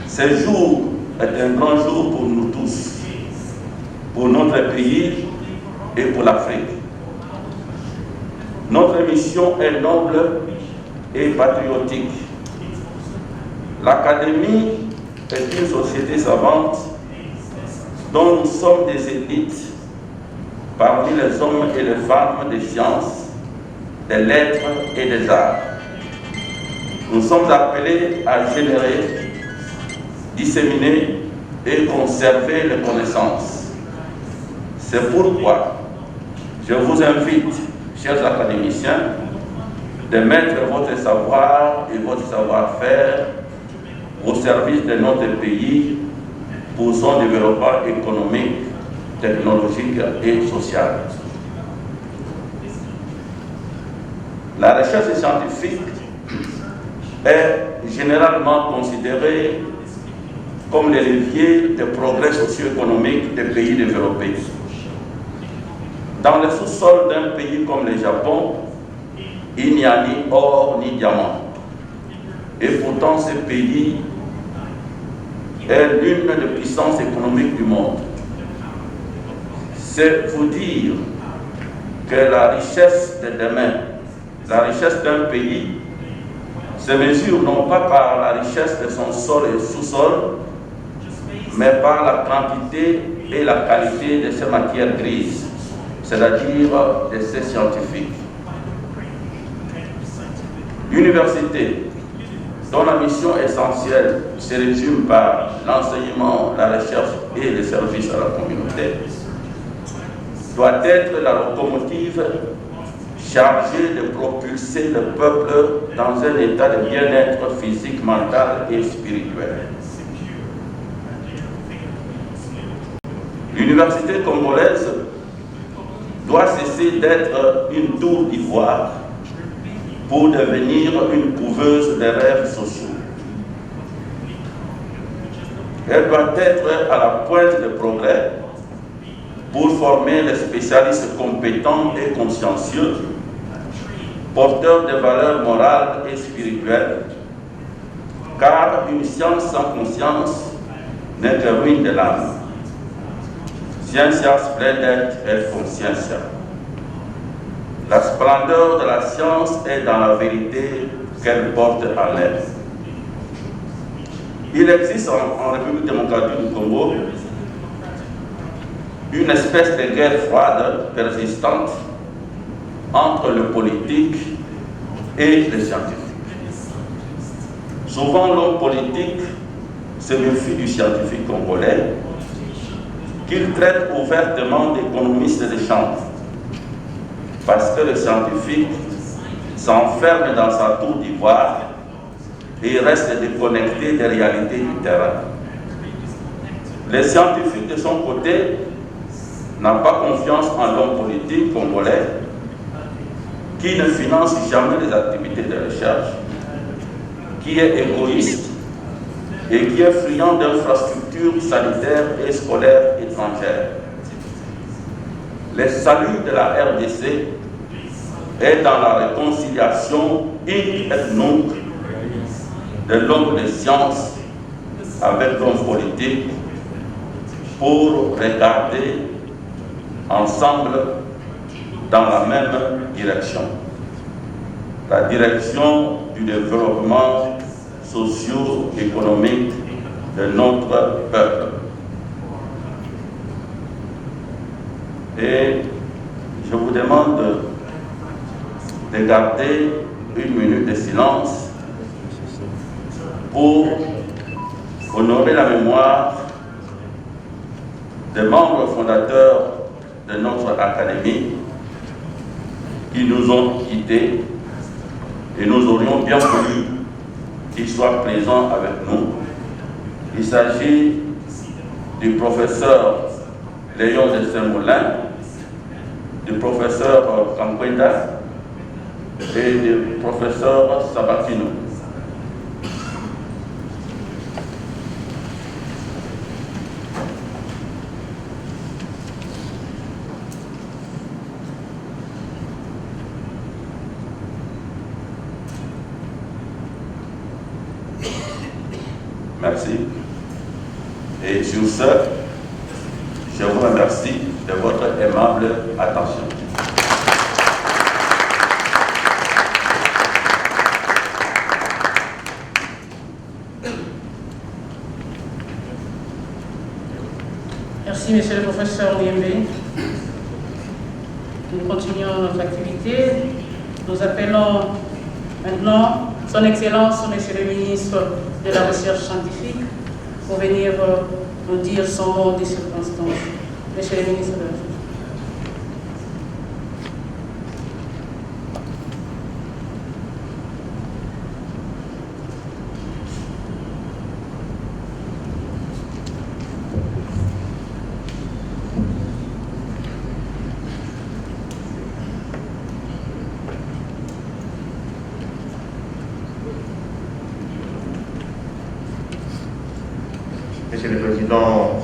ce jour est un grand jour pour nous tous, pour notre pays et pour l'Afrique. Notre mission est noble et patriotique. L'Académie est une société savante dont nous sommes des élites parmi les hommes et les femmes des sciences, des lettres et des arts. Nous sommes appelés à générer, disséminer et conserver les connaissances. C'est pourquoi je vous invite, chers académiciens, de mettre votre savoir et votre savoir-faire au service de notre pays pour son développement économique, technologique et social. La recherche scientifique est généralement considérée comme le levier de progrès socio-économique des pays développés. Dans le sous-sol d'un pays comme le Japon, il n'y a ni or ni diamant. Et pourtant, ce pays est l'une des puissances économiques du monde. C'est vous dire que la richesse de demain, la richesse d'un pays, se mesure non pas par la richesse de son sol et sous-sol, mais par la quantité et la qualité de ses matières grises, c'est-à-dire de ses scientifiques. L'université, dont la mission essentielle se résume par l'enseignement, la recherche et le service à la communauté, doit être la locomotive chargée de propulser le peuple dans un état de bien-être physique, mental et spirituel. L'université congolaise doit cesser d'être une tour d'ivoire pour devenir une couveuse de rêves sociaux. Elle doit être à la pointe de progrès pour former les spécialistes compétents et consciencieux porteur de valeurs morales et spirituelles, car une science sans conscience n'est que ruine de l'âme. Scientia splendet et conscientia. La splendeur de la science est dans la vérité qu'elle porte en elle. Il existe en République démocratique du Congo une espèce de guerre froide persistante entre le politique et le scientifique. Souvent, l'homme politique se méfie du scientifique congolais, qu'il traite ouvertement d'économiste de champ, parce que le scientifique s'enferme dans sa tour d'ivoire et reste déconnecté des réalités du terrain. Le scientifique, de son côté, n'a pas confiance en l'homme politique congolais qui ne finance jamais les activités de recherche, qui est égoïste et qui est friand d'infrastructures sanitaires et scolaires étrangères. Le salut de la RDC est dans la réconciliation et nunc de l'homme de science avec l'homme politique pour regarder ensemble dans la même direction, la direction du développement socio-économique de notre peuple. Et je vous demande de garder une minute de silence pour honorer la mémoire des membres fondateurs de notre académie qui nous ont quittés, et nous aurions bien voulu qu'ils soient présents avec nous. Il s'agit du professeur Léon de Saint-Moulin, du professeur Kamkwenda et du professeur Sabatino. Merci. Et sur ce, je vous remercie de votre aimable attention. Merci, monsieur le professeur Liembe. Nous continuons notre activité. Nous appelons maintenant Son Excellence, monsieur le ministre de la Recherche scientifique, pour venir nous dire son mot des circonstances. Monsieur le ministre de la Recherche. Monsieur le Président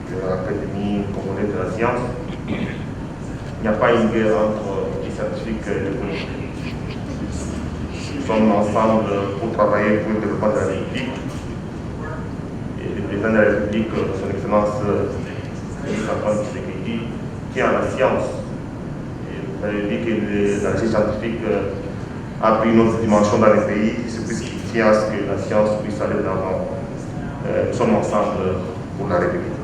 de l'Académie congolaise de la science, il n'y a pas une guerre entre les scientifiques et les politiques. Nous sommes ensemble pour travailler pour le développement de la République. Et le président de la République, son Excellence Antoine Tshisekedi, tient à la science. Et vous avez dit que la recherche scientifique a pris une autre dimension dans les pays, c'est puisqu'il tient à ce que la science puisse aller de l'avant. Nous sommes ensemble pour la République.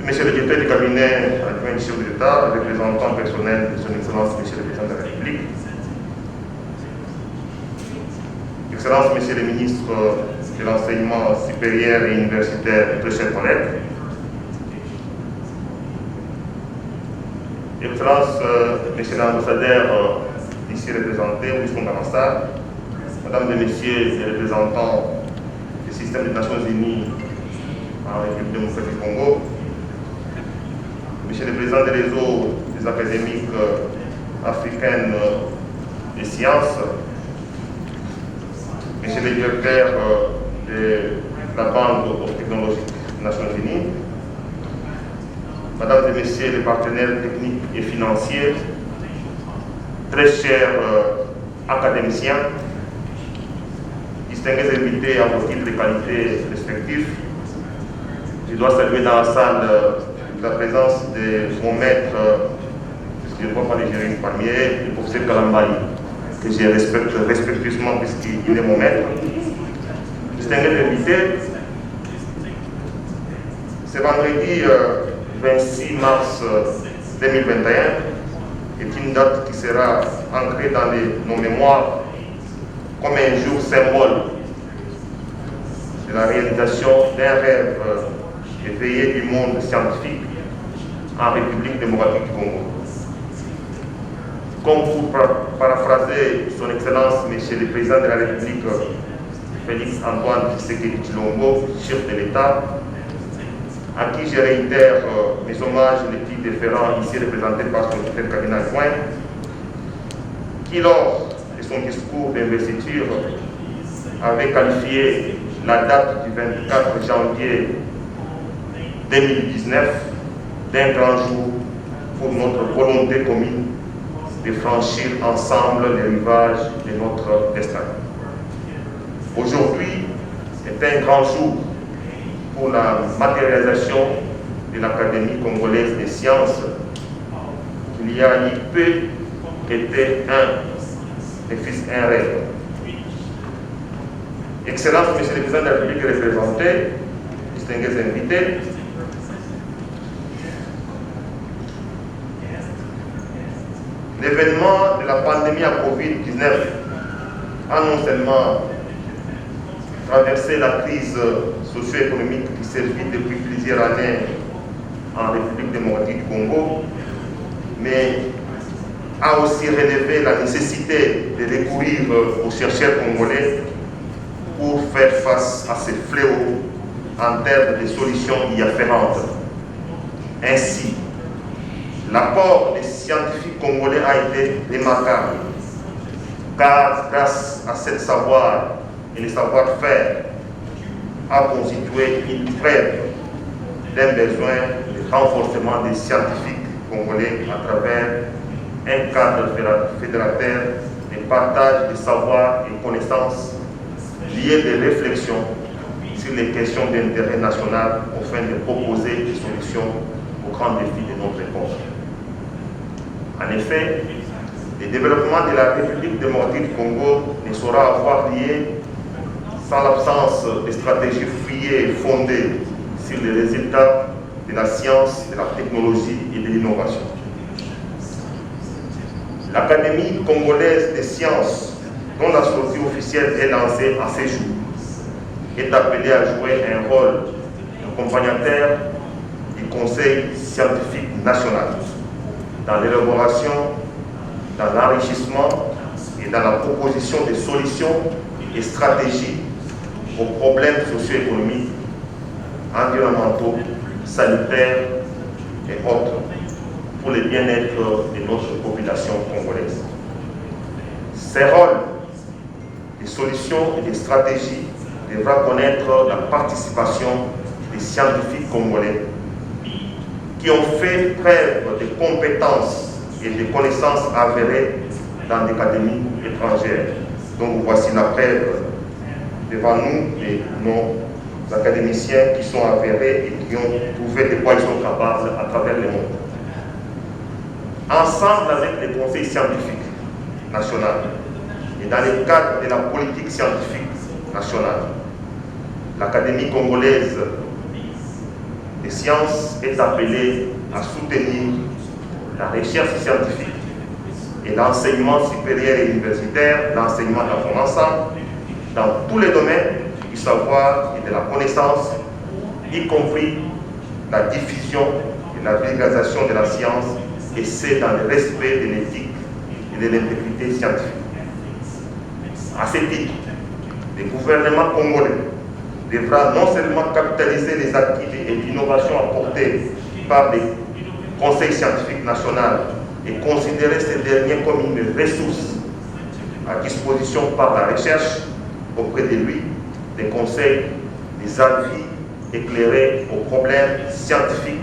Monsieur le directeur du cabinet adjoint du chef de l'État, représentant personnel de son Excellence, Monsieur le Président de la République, Excellence, Monsieur le ministre de l'Enseignement supérieur et universitaire et très chers collègues, Excellence, Monsieur l'ambassadeur ici représenté, Ousmane Gamassar, Mesdames et Messieurs les représentants du système des Nations Unies en République démocratique du Congo, Monsieur le Président des réseaux des académiques africaines des sciences, Monsieur le directeur de la Banque technologique des Nations Unies, Mesdames et Messieurs les partenaires techniques et financiers, très chers académiciens, distingués invités à vos titres de qualité respectifs, je dois saluer dans la salle la présence de mon maître, je ne vois pas les jurys parmi eux, le professeur Kalambay, que je respecte respectueusement puisqu'il est mon maître. Distingués invités, ce vendredi 26 mars 2021 est une date qui sera ancrée dans nos mémoires comme un jour symbole de la réalisation d'un rêve éveillé du monde scientifique en République démocratique du Congo. Comme pour paraphraser son Excellence, Monsieur le Président de la République, Félix Antoine Tshisekedi Tshilombo, chef de l'État, à qui je réitère mes hommages les plus déférents ici représentés par son secrétaire cardinal Point, qui lors de son discours d'investiture avait qualifié la date du 24 janvier 2019 d'un grand jour pour notre volonté commune de franchir ensemble les rivages de notre destin. Aujourd'hui est un grand jour pour la matérialisation de l'Académie congolaise des sciences, qu'il y a eu peu était un rêve. Excellence, Monsieur le Président de la République représenté, distingués invités, l'événement de la pandémie à Covid-19 a non seulement traversé la crise socio-économique qui sévit depuis plusieurs années en République démocratique du Congo, mais a aussi relevé la nécessité de recourir aux chercheurs congolais pour faire face à ces fléaux en termes de solutions y afférentes. Ainsi, l'apport des scientifiques congolais a été remarquable, car grâce à ce savoir et le savoir-faire a constitué une preuve d'un besoin de renforcement des scientifiques congolais à travers un cadre fédérateur de partage de savoirs et connaissances liés de réflexions sur les questions d'intérêt national afin de proposer des solutions aux grands défis de notre époque. En effet, le développement de la République démocratique du Congo ne saura avoir lieu sans l'absence de stratégies fouillées et fondées sur les résultats de la science, de la technologie et de l'innovation. L'Académie congolaise des sciences, dont la sortie officielle est lancée à ce jour, est appelée à jouer un rôle d'accompagnateur du Conseil scientifique national dans l'élaboration, dans l'enrichissement et dans la proposition de solutions et stratégies aux problèmes socio-économiques, environnementaux, sanitaires et autres pour le bien-être de notre population congolaise. Ces rôles, des solutions et des stratégies devra connaître la participation des scientifiques congolais qui ont fait preuve de compétences et de connaissances avérées dans des académies étrangères. Donc voici la preuve devant nous et nos académiciens qui sont avérés et qui ont prouvé de quoi ils sont capables à travers le monde. Ensemble avec les conseils scientifiques nationaux et dans le cadre de la politique scientifique nationale, l'Académie congolaise des sciences est appelée à soutenir la recherche scientifique et l'enseignement supérieur et universitaire, l'enseignement dans son ensemble, dans tous les domaines du savoir et de la connaissance, y compris la diffusion et la vulgarisation de la science, et c'est dans le respect de l'éthique et de l'intégrité scientifique. À ce titre, le gouvernement congolais devra non seulement capitaliser les acquis et l'innovation apportées par les conseils scientifiques nationaux et considérer ces derniers comme une ressource à disposition par la recherche auprès de lui, des conseils, des avis éclairés aux problèmes scientifiques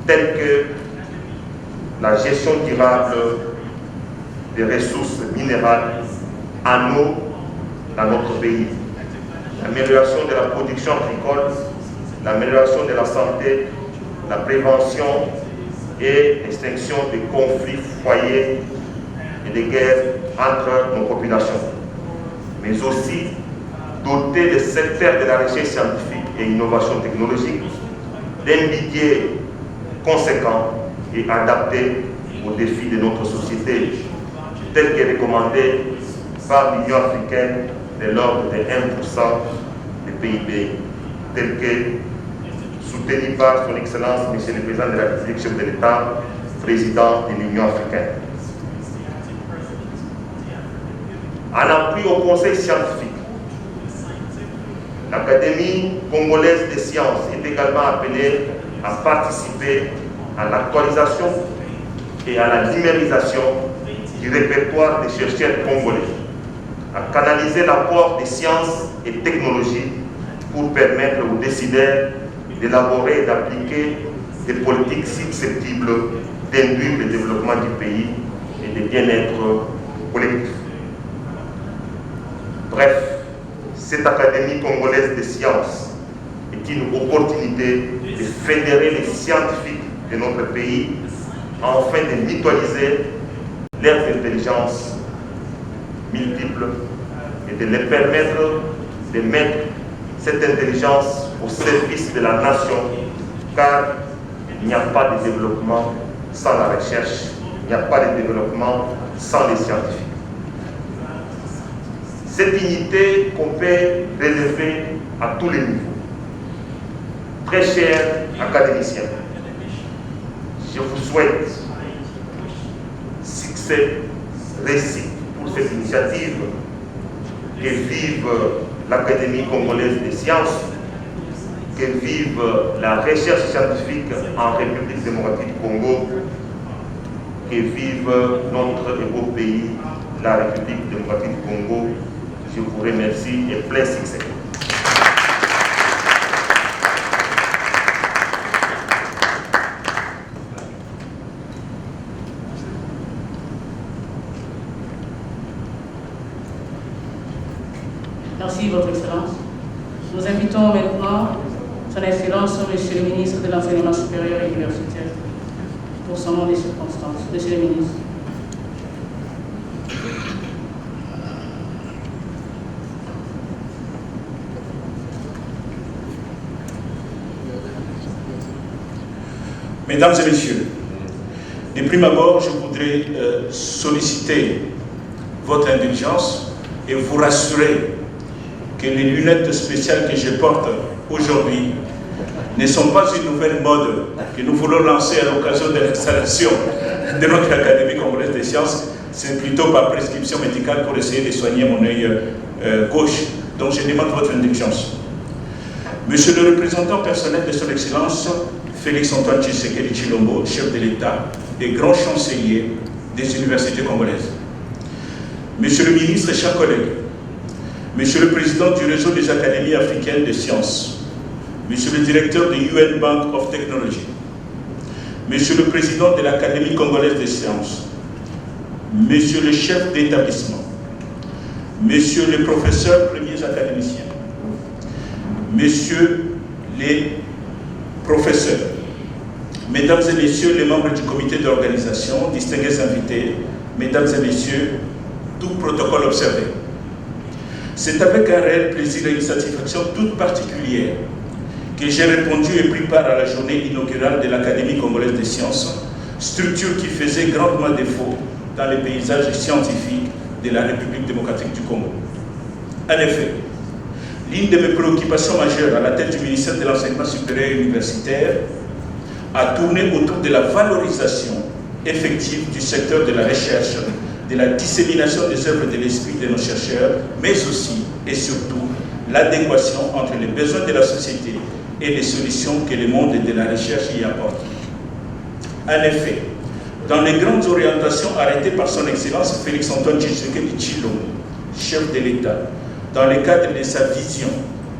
tels que la gestion durable des ressources minérales en eau dans notre pays, l'amélioration de la production agricole, l'amélioration de la santé, la prévention et l'extinction des conflits foyers et des guerres entre nos populations, mais aussi doter le secteur de la recherche scientifique et innovation technologique d'un budget conséquent et adapté aux défis de notre société, tel que recommandé par l'Union africaine de l'ordre de 1% du PIB, tel que soutenu par son Excellence, Monsieur le Président de la République, chef de l'État, président de l'Union africaine. En appui au Conseil scientifique, l'Académie congolaise des sciences est également appelée à participer à l'actualisation et à la numérisation du répertoire des chercheurs congolais, à canaliser l'apport des sciences et technologies pour permettre aux décideurs d'élaborer et d'appliquer des politiques susceptibles d'induire le développement du pays et le bien-être collectif. Bref, cette Académie congolaise des sciences est une opportunité de fédérer les scientifiques de notre pays afin de mutualiser leurs intelligences multiples et de les permettre de mettre cette intelligence au service de la nation, car il n'y a pas de développement sans la recherche, il n'y a pas de développement sans les scientifiques. Cette unité qu'on peut relever à tous les niveaux. Très chers académiciens, je vous souhaite succès, réussite pour cette initiative. Que vive l'Académie congolaise des sciences, que vive la recherche scientifique en République démocratique du Congo, que vive notre beau pays, la République démocratique du Congo. Je vous remercie et plein succès. Merci, Votre Excellence. Nous invitons maintenant Son Excellence, Monsieur le ministre de l'Enseignement supérieur et universitaire, pour son nom des circonstances. Monsieur le ministre. Mesdames et messieurs, de prime abord, je voudrais solliciter votre indulgence et vous rassurer que les lunettes spéciales que je porte aujourd'hui ne sont pas une nouvelle mode que nous voulons lancer à l'occasion de l'installation de notre Académie congolaise des sciences. C'est plutôt par prescription médicale pour essayer de soigner mon œil gauche. Donc je demande votre indulgence. Monsieur le représentant personnel de son Excellence, Félix-Antoine Tshisekedi Tshilombo, chef de l'État et grand chancelier des universités congolaises. Monsieur le ministre et chers collègues, Monsieur le président du réseau des académies africaines de sciences, Monsieur le directeur de UN Bank of Technology, Monsieur le président de l'Académie congolaise des sciences, Monsieur le chef d'établissement, Messieurs les professeurs premiers académiciens, Messieurs les professeurs, Mesdames et Messieurs les membres du comité d'organisation, distingués invités, Mesdames et Messieurs, tout protocole observé. C'est avec un réel plaisir et une satisfaction toute particulière que j'ai répondu et pris part à la journée inaugurale de l'Académie congolaise des sciences, structure qui faisait grandement défaut dans les paysages scientifiques de la République démocratique du Congo. En effet, l'une de mes préoccupations majeures à la tête du ministère de l'Enseignement supérieur et universitaire a tourné autour de la valorisation effective du secteur de la recherche, de la dissémination des œuvres de l'esprit de nos chercheurs, mais aussi et surtout l'adéquation entre les besoins de la société et les solutions que le monde de la recherche y apporte. En effet, dans les grandes orientations arrêtées par son Excellence Félix-Antoine Tshisekedi Tshilombo, chef de l'État, dans le cadre de sa vision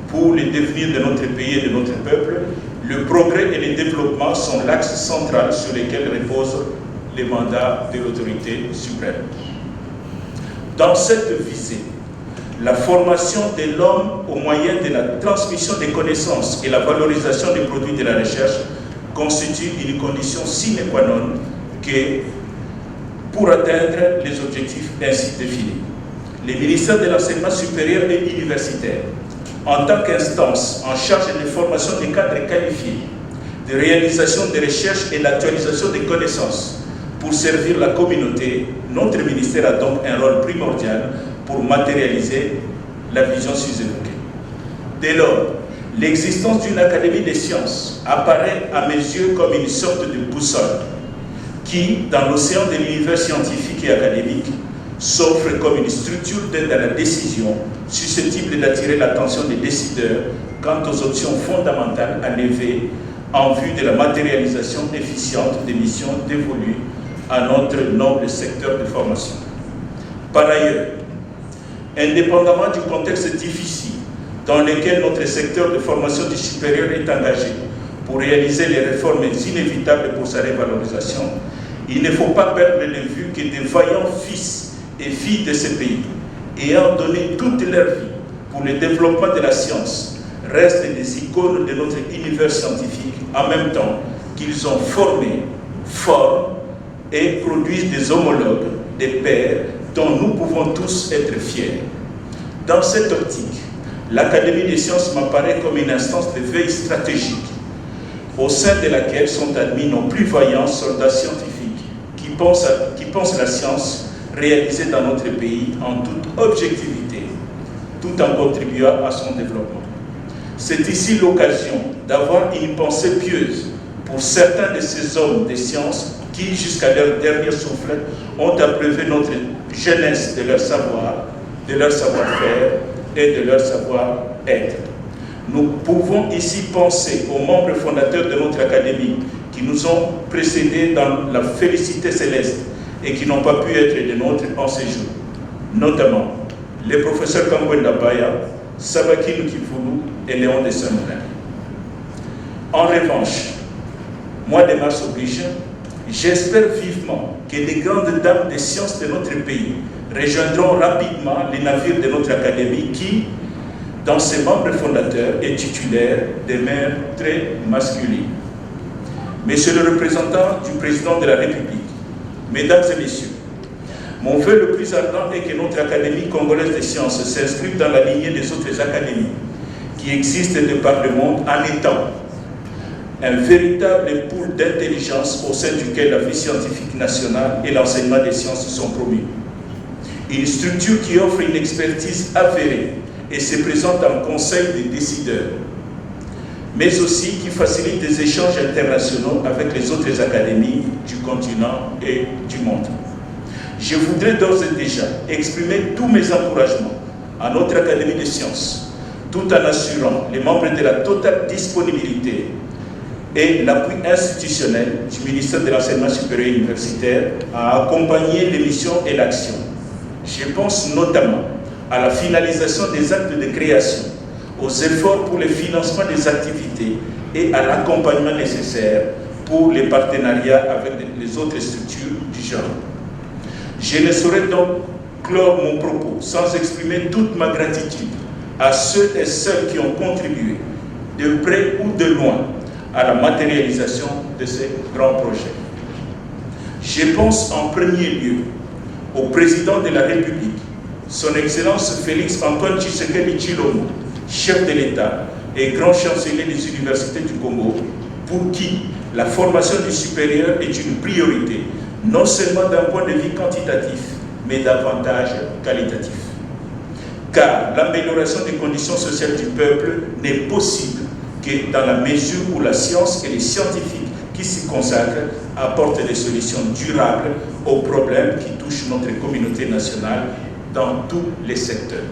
pour le devenir de notre pays et de notre peuple, Le progrès et le développement sont l'axe central sur lequel repose les mandats de l'autorité suprême. Dans cette visée, la formation de l'homme au moyen de la transmission des connaissances et la valorisation des produits de la recherche constitue une condition sine qua non pour atteindre les objectifs ainsi définis. Le ministère de l'Enseignement supérieur et universitaire, en tant qu'instance en charge de formation des cadres qualifiés, de réalisation des recherches et d'actualisation des connaissances pour servir la communauté, notre ministère a donc un rôle primordial pour matérialiser la vision sus-évoquée. Dès lors, l'existence d'une académie des sciences apparaît à mes yeux comme une sorte de boussole qui, dans l'océan de l'univers scientifique et académique, s'offre comme une structure d'aide à la décision susceptible d'attirer l'attention des décideurs quant aux options fondamentales à lever en vue de la matérialisation efficiente des missions dévolues à notre noble secteur de formation. Par ailleurs, indépendamment du contexte difficile dans lequel notre secteur de formation du supérieur est engagé pour réaliser les réformes inévitables pour sa révalorisation, il ne faut pas perdre de vue que des vaillants fils et filles de ce pays, ayant donné toute leur vie pour le développement de la science, restent des icônes de notre univers scientifique, en même temps qu'ils ont formé, forment et produisent des homologues, des pairs dont nous pouvons tous être fiers. Dans cette optique, l'Académie des sciences m'apparaît comme une instance de veille stratégique, au sein de laquelle sont admis nos plus vaillants soldats scientifiques qui pensent la science réalisée dans notre pays en toute objectivité, tout en contribuant à son développement. C'est ici l'occasion d'avoir une pensée pieuse pour certains de ces hommes des sciences qui, jusqu'à leur dernier souffle, ont abreuvé notre jeunesse de leur savoir, de leur savoir-faire et de leur savoir-être. Nous pouvons ici penser aux membres fondateurs de notre académie qui nous ont précédés dans la félicité céleste et qui n'ont pas pu être des nôtres en séjour, notamment les professeurs Kangwenda Baya, Sabakine Kifulu et Léon de Saint-Moulin. En revanche, mois de mars oblige, j'espère vivement que les grandes dames des sciences de notre pays rejoindront rapidement les navires de notre académie qui, dans ses membres fondateurs, est titulaire des mères très masculines. Monsieur le représentant du président de la République, Mesdames et Messieurs, mon vœu le plus ardent est que notre Académie congolaise des sciences s'inscrive dans la lignée des autres académies qui existent de par le monde en étant un véritable pool d'intelligence au sein duquel la vie scientifique nationale et l'enseignement des sciences sont promus. Une structure qui offre une expertise avérée et se présente en conseil des décideurs, mais aussi qui facilite des échanges internationaux avec les autres académies du continent et du monde. Je voudrais d'ores et déjà exprimer tous mes encouragements à notre Académie des sciences, tout en assurant les membres de la totale disponibilité et l'appui institutionnel du ministère de l'Enseignement supérieur et universitaire à accompagner les missions et l'action. Je pense notamment à la finalisation des actes de création, aux efforts pour le financement des activités et à l'accompagnement nécessaire pour les partenariats avec les autres structures du genre. Je ne saurais donc clore mon propos sans exprimer toute ma gratitude à ceux et celles qui ont contribué, de près ou de loin, à la matérialisation de ces grands projets. Je pense en premier lieu au président de la République, son Excellence Félix Antoine Tshisekedi Tshilombo, chef de l'État et grand chancelier des universités du Congo, pour qui la formation du supérieur est une priorité, non seulement d'un point de vue quantitatif, mais davantage qualitatif. Car l'amélioration des conditions sociales du peuple n'est possible que dans la mesure où la science et les scientifiques qui s'y consacrent apportent des solutions durables aux problèmes qui touchent notre communauté nationale dans tous les secteurs.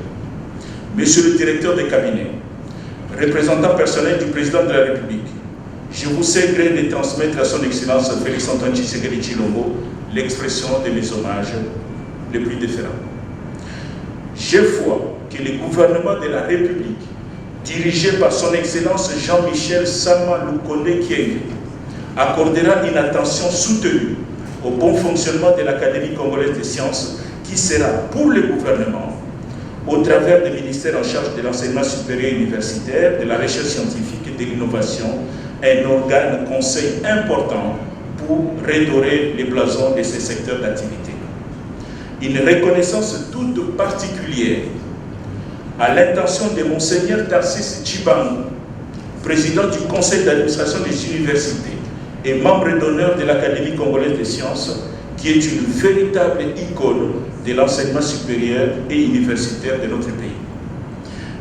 Monsieur le directeur de cabinet, représentant personnel du président de la République, je vous sais gré de transmettre à son Excellence Félix Antoine Tshisekedi Tshilombo l'expression de mes hommages les plus différents. J'ai foi que le gouvernement de la République dirigé par son Excellence Jean-Michel Sama Lukonde Kyenge, accordera une attention soutenue au bon fonctionnement de l'Académie congolaise des sciences, qui sera pour le gouvernement, au travers des ministères en charge de l'enseignement supérieur et universitaire, de la recherche scientifique et de l'innovation, un organe conseil important pour redorer les blasons de ces secteurs d'activité. Une reconnaissance toute particulière à l'intention de Monseigneur Tarsis Djibang, président du conseil d'administration des universités et membre d'honneur de l'Académie congolaise des sciences, qui est une véritable icône de l'enseignement supérieur et universitaire de notre pays.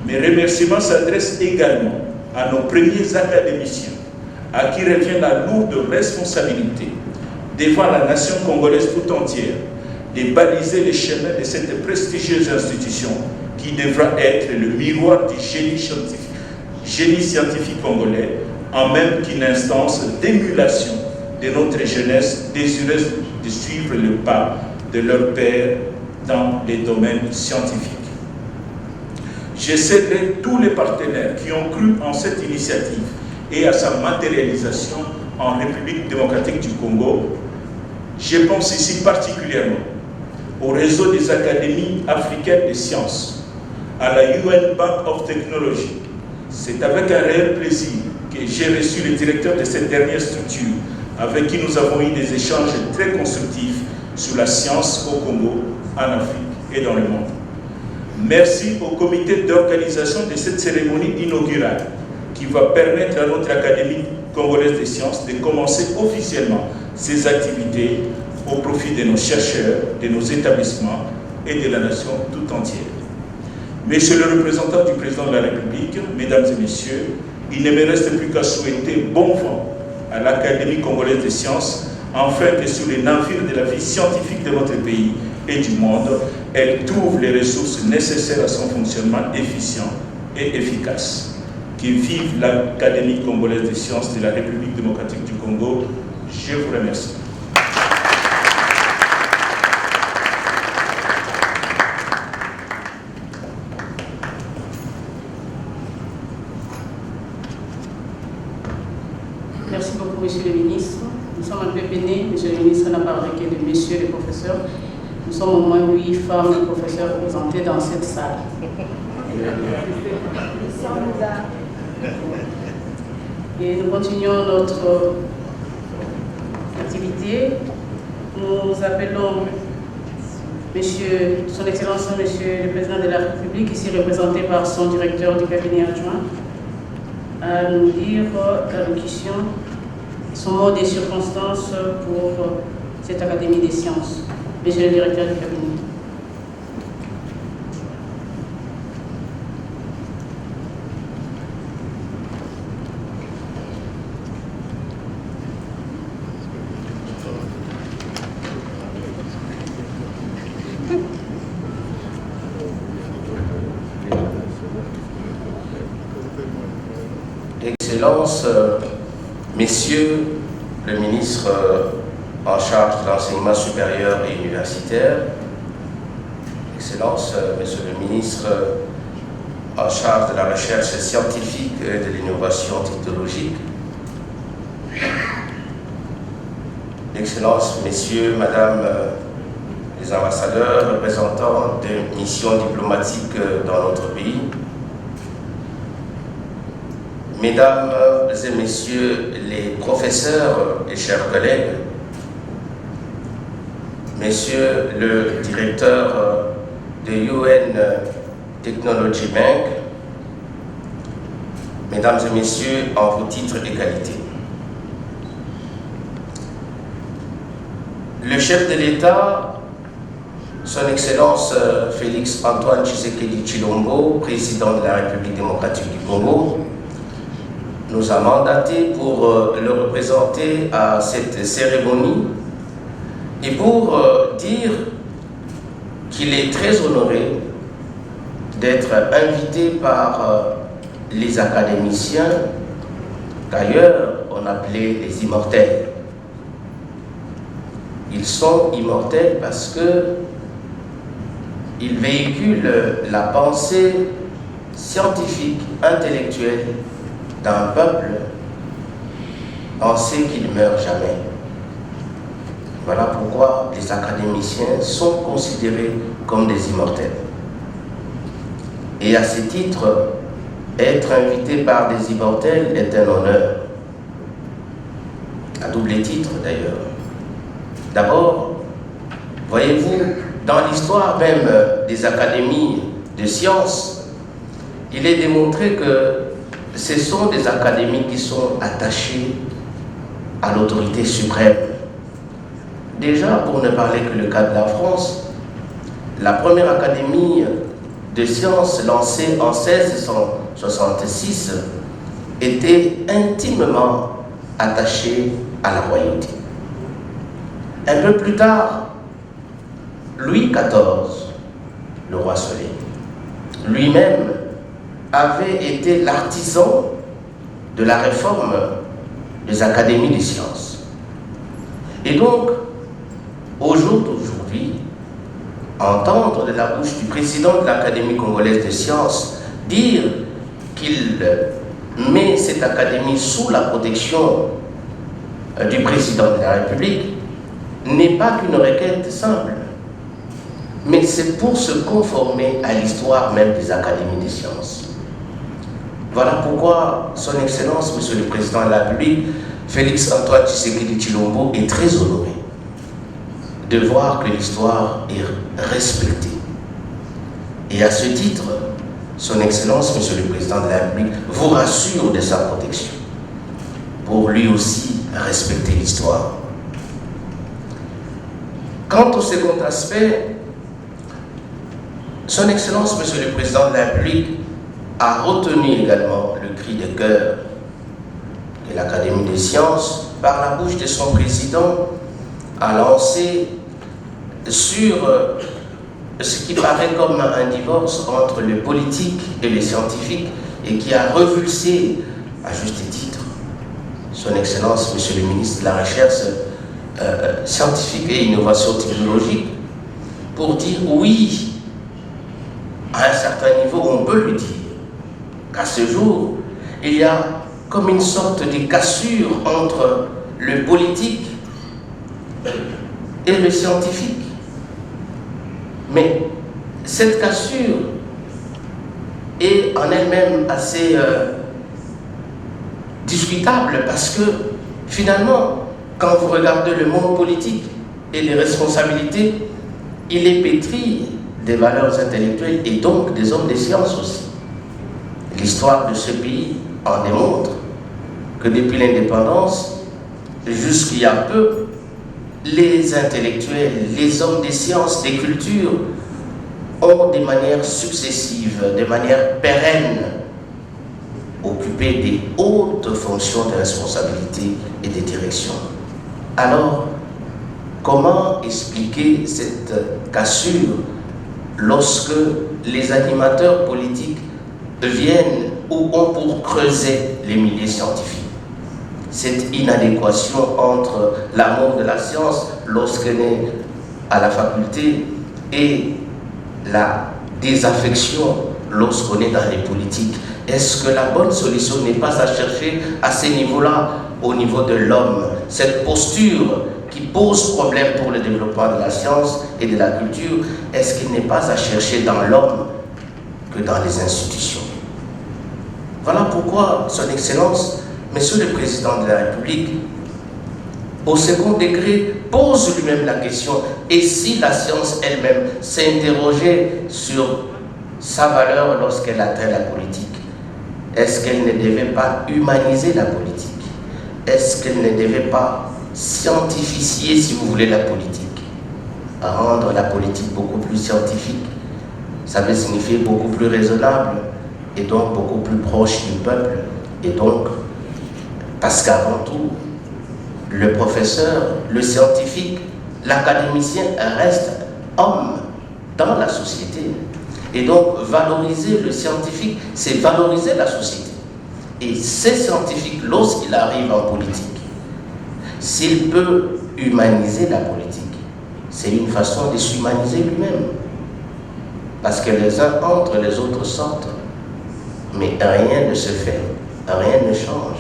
Mes remerciements s'adressent également à nos premiers académiciens, à qui revient la lourde responsabilité devant la nation congolaise tout entière de baliser les chemins de cette prestigieuse institution qui devra être le miroir du génie scientifique congolais, en même qu'une instance d'émulation de notre jeunesse désireuse de suivre le pas de leur père dans les domaines scientifiques. Je salue tous les partenaires qui ont cru en cette initiative et à sa matérialisation en République démocratique du Congo. Je pense ici particulièrement au réseau des académies africaines des sciences, à la UN Bank of Technology. C'est avec un réel plaisir que j'ai reçu le directeur de cette dernière structure, avec qui nous avons eu des échanges très constructifs sur la science au Congo, en Afrique et dans le monde. Merci au comité d'organisation de cette cérémonie inaugurale qui va permettre à notre Académie congolaise des sciences de commencer officiellement ses activités au profit de nos chercheurs, de nos établissements et de la nation tout entière. Monsieur le représentant du président de la République, mesdames et messieurs, il ne me reste plus qu'à souhaiter bon vent à l'Académie congolaise des sciences, afin que sur les navires de la vie scientifique de notre pays et du monde, elle trouve les ressources nécessaires à son fonctionnement efficient et efficace. Que vive l'Académie congolaise des sciences de la République démocratique du Congo. Je vous remercie. Merci beaucoup, Monsieur le ministre. Nous sommes un peu peinés. Monsieur le ministre n'a parlé que de messieurs les professeurs. Nous sommes au moins 8 femmes et professeurs représentées dans cette salle. Et nous continuons notre activité. Nous appelons Son Excellence, Monsieur le Président de la République, ici représenté par son directeur du cabinet adjoint, à nous dire l'allocution et son mot des circonstances pour cette Académie des sciences. Monsieur le directeur du cabinet. Excellences, Messieurs le ministre en charge de l'enseignement supérieur et universitaire, Excellences, Monsieur le ministre en charge de la recherche scientifique et de l'innovation technologique, Excellences, Messieurs, Madame les ambassadeurs, représentants des missions diplomatiques dans notre pays, Mesdames et Messieurs les professeurs et chers collègues, Monsieur le directeur de UN Technology Bank, Mesdames et Messieurs en vos titres et qualités. Le chef de l'État, Son Excellence Félix Antoine Tshisekedi Tshilombo, président de la République démocratique du Congo, nous a mandaté pour le représenter à cette cérémonie et pour dire qu'il est très honoré d'être invité par les académiciens, d'ailleurs on appelait les immortels. Ils sont immortels parce qu'ils véhiculent la pensée scientifique, intellectuel d'un peuple, on sait qu'il ne meurt jamais. Voilà pourquoi les académiciens sont considérés comme des immortels. Et à ce titre, être invité par des immortels est un honneur. À double titre d'ailleurs. D'abord, voyez-vous, dans l'histoire même des académies de sciences, il est démontré que ce sont des académies qui sont attachées à l'autorité suprême. Déjà, pour ne parler que le cas de la France, la première académie de sciences lancée en 1666 était intimement attachée à la royauté. Un peu plus tard, Louis XIV, le roi Soleil, lui-même avait été l'artisan de la réforme des académies des sciences. Et donc, au jour d'aujourd'hui, entendre de la bouche du président de l'Académie congolaise des sciences dire qu'il met cette académie sous la protection du président de la République n'est pas qu'une requête simple, mais c'est pour se conformer à l'histoire même des académies des sciences. Voilà pourquoi son Excellence, Monsieur le Président de la République, Félix Antoine Tshisekedi Tshilombo, est très honoré de voir que l'histoire est respectée. Et à ce titre, son Excellence, Monsieur le Président de la République, vous rassure de sa protection, pour lui aussi respecter l'histoire. Quant au second aspect, son Excellence, Monsieur le Président de la République, a retenu également le cri de cœur de l'Académie des sciences par la bouche de son président, a lancé sur ce qui paraît comme un divorce entre le politique et le scientifique et qui a revulsé, à juste titre, son Excellence, Monsieur le ministre de la Recherche scientifique et innovation technologique, pour dire oui, à un certain niveau, on peut lui dire qu'à ce jour, il y a comme une sorte de cassure entre le politique et le scientifique. Mais cette cassure est en elle-même assez discutable parce que finalement, quand vous regardez le monde politique et les responsabilités, il est pétri des valeurs intellectuelles et donc des hommes des sciences aussi. L'histoire de ce pays en démontre que depuis l'indépendance, jusqu'il y a peu, les intellectuels, les hommes des sciences, des cultures, ont de manière successive, de manière pérenne, occupé des hautes fonctions de responsabilité et de direction. Alors, comment expliquer cette cassure lorsque les animateurs politiques viennent ou ont pour creuser les milieux scientifiques? Cette inadéquation entre l'amour de la science lorsqu'elle est à la faculté et la désaffection lorsqu'on est dans les politiques. Est-ce que la bonne solution n'est pas à chercher à ces niveaux-là, au niveau de l'homme? Cette posture qui pose problème pour le développement de la science et de la culture, est-ce qu'il n'est pas à chercher dans l'homme que dans les institutions? Voilà pourquoi son Excellence, Monsieur le Président de la République, au second degré, pose lui-même la question, et si la science elle-même s'interrogeait sur sa valeur lorsqu'elle atteint la politique, est-ce qu'elle ne devait pas humaniser la politique? Est-ce qu'elle ne devait pas scientificier, si vous voulez, la politique? Rendre la politique beaucoup plus scientifique, ça veut signifier beaucoup plus raisonnable, et donc beaucoup plus proche du peuple, et donc parce qu'avant tout, le professeur, le scientifique, l'académicien reste homme dans la société. Et donc, valoriser le scientifique, c'est valoriser la société. Et ces scientifiques, lorsqu'il arrive en politique, s'il peut humaniser la politique, c'est une façon de s'humaniser lui-même. Parce que les uns entrent, les autres sortent. mais rien ne se fait, rien ne change.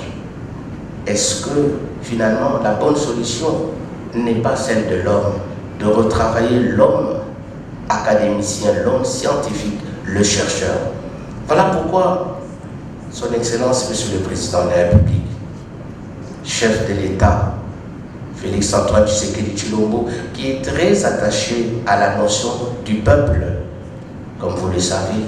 Est-ce que finalement la bonne solution n'est pas celle de l'homme, de retravailler l'homme académicien, l'homme scientifique, le chercheur? Voilà pourquoi Son Excellence, Monsieur le Président de la République, chef de l'État, Félix-Antoine Tshisekedi Tshilombo, qui est très attaché à la notion du peuple, comme vous le savez,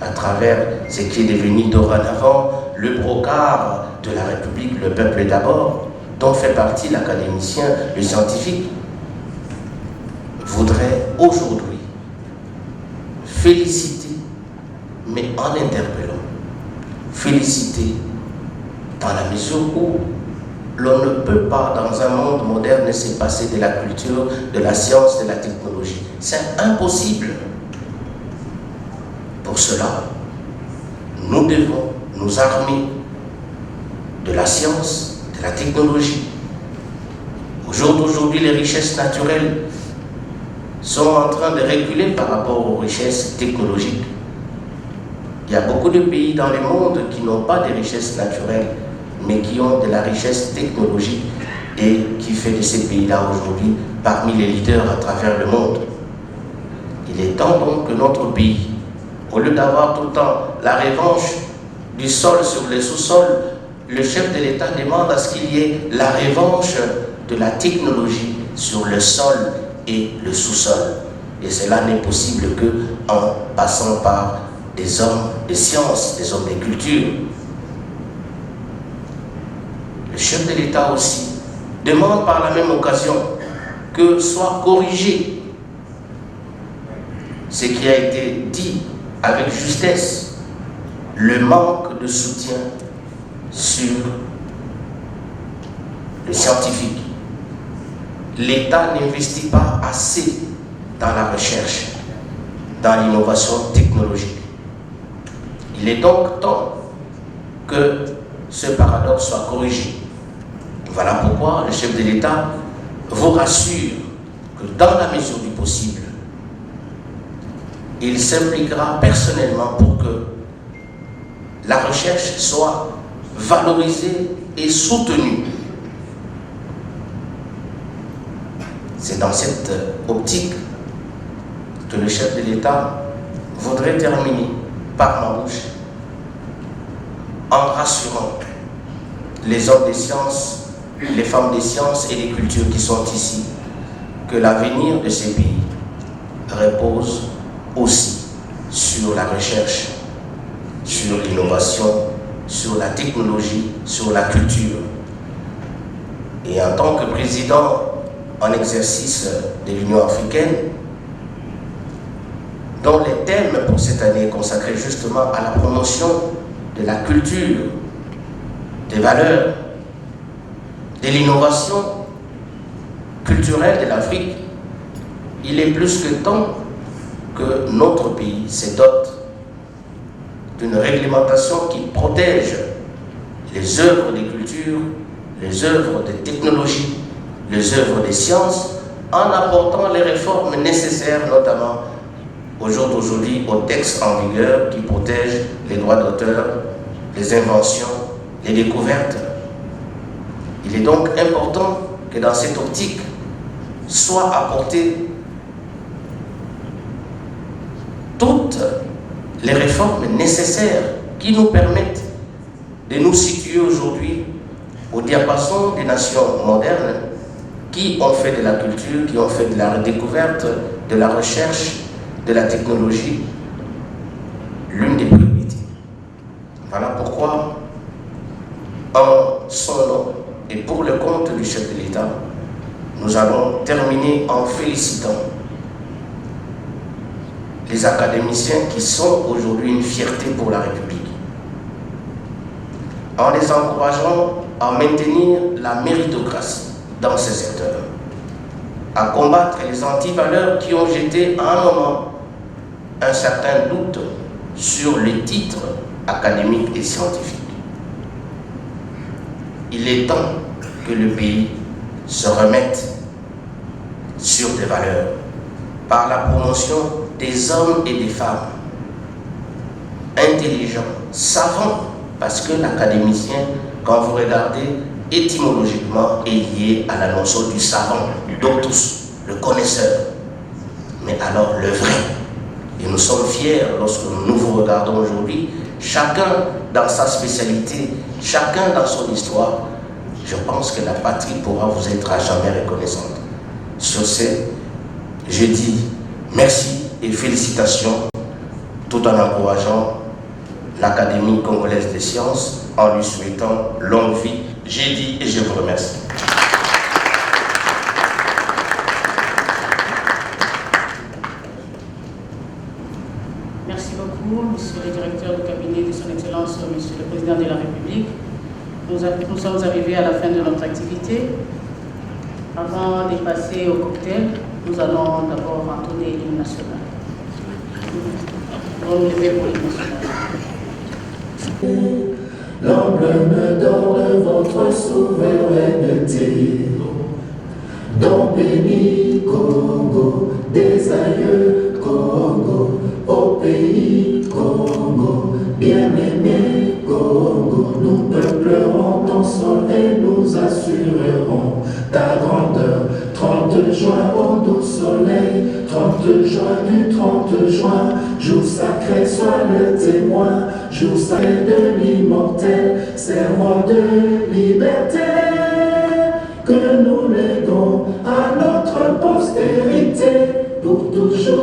à travers ce qui est devenu dorénavant le brocard de la République, le peuple d'abord, dont fait partie l'académicien, le scientifique, voudrait aujourd'hui féliciter, mais en interpellant, féliciter dans la mesure où l'on ne peut pas, dans un monde moderne, se passer de la culture, de la science, de la technologie. C'est impossible. Pour cela, nous devons nous armer de la science, de la technologie. Au jour d'aujourd'hui, les richesses naturelles sont en train de reculer par rapport aux richesses technologiques. Il y a beaucoup de pays dans le monde qui n'ont pas de richesses naturelles, mais qui ont de la richesse technologique et qui fait de ces pays-là aujourd'hui parmi les leaders à travers le monde. Il est temps donc que notre pays, au lieu d'avoir tout le temps la revanche du sol sur le sous-sol, le chef de l'État demande à ce qu'il y ait la revanche de la technologie sur le sol et le sous-sol. Et cela n'est possible qu'en passant par des hommes de science, des hommes de culture. Le chef de l'État aussi demande par la même occasion que soit corrigé ce qui a été dit avec justesse, le manque de soutien sur le scientifique. L'État n'investit pas assez dans la recherche, dans l'innovation technologique. Il est donc temps que ce paradoxe soit corrigé. Voilà pourquoi le chef de l'État vous rassure que dans la mesure du possible, il s'impliquera personnellement pour que la recherche soit valorisée et soutenue. C'est dans cette optique que le chef de l'État voudrait terminer par ma bouche en rassurant les hommes des sciences, les femmes des sciences et des cultures qui sont ici, que l'avenir de ces pays repose aussi sur la recherche, sur l'innovation, sur la technologie, sur la culture. Et en tant que président en exercice de l'Union africaine, dont les thèmes pour cette année est consacré justement à la promotion de la culture, des valeurs, de l'innovation culturelle de l'Afrique, il est plus que temps que notre pays se dote d'une réglementation qui protège les œuvres de culture, les œuvres de technologie, les œuvres de sciences, en apportant les réformes nécessaires, notamment au jour d'aujourd'hui, aux textes en vigueur qui protègent les droits d'auteur, les inventions, les découvertes. Il est donc important que dans cette optique soient apportées toutes les réformes nécessaires qui nous permettent de nous situer aujourd'hui au diapason des nations modernes qui ont fait de la culture, qui ont fait de la découverte, de la recherche, de la technologie, l'une des priorités. Voilà pourquoi, en son nom et pour le compte du chef de l'État, nous allons terminer en félicitant les académiciens qui sont aujourd'hui une fierté pour la République, en les encourageant à maintenir la méritocratie dans ces secteurs, à combattre les antivaleurs qui ont jeté à un moment un certain doute sur les titres académiques et scientifiques. Il est temps que le pays se remette sur des valeurs par la promotion des hommes et des femmes intelligent, savant, parce que l'académicien, quand vous regardez, étymologiquement est lié à la notion du savant, doctus, le connaisseur. Mais alors le vrai. Et nous sommes fiers lorsque nous vous regardons aujourd'hui, chacun dans sa spécialité, chacun dans son histoire. Je pense que la patrie pourra vous être à jamais reconnaissante. Sur ce, je dis merci et félicitations tout en encourageant l'Académie congolaise des sciences en lui souhaitant longue vie. J'ai dit et je vous remercie. Merci beaucoup, Monsieur le directeur du cabinet de Son Excellence, Monsieur le Président de la République. Nous sommes arrivés à la fin de notre activité. Avant de passer au cocktail, nous allons d'abord entonner l'hymne national. Nous allons nous lever pour l'hymne national. L'emblème d'or de votre souveraineté, dont béni Congo, des aïeux Congo, au pays Congo, bien-aimé Congo, nous peuplerons ton sol et nous assurerons ta grandeur. 30 juin au doux soleil, 30 juin du 30 juin, jour sacré, sois le témoin, jour sacré de l'immortel, serment de liberté, que nous léguons à notre postérité pour toujours.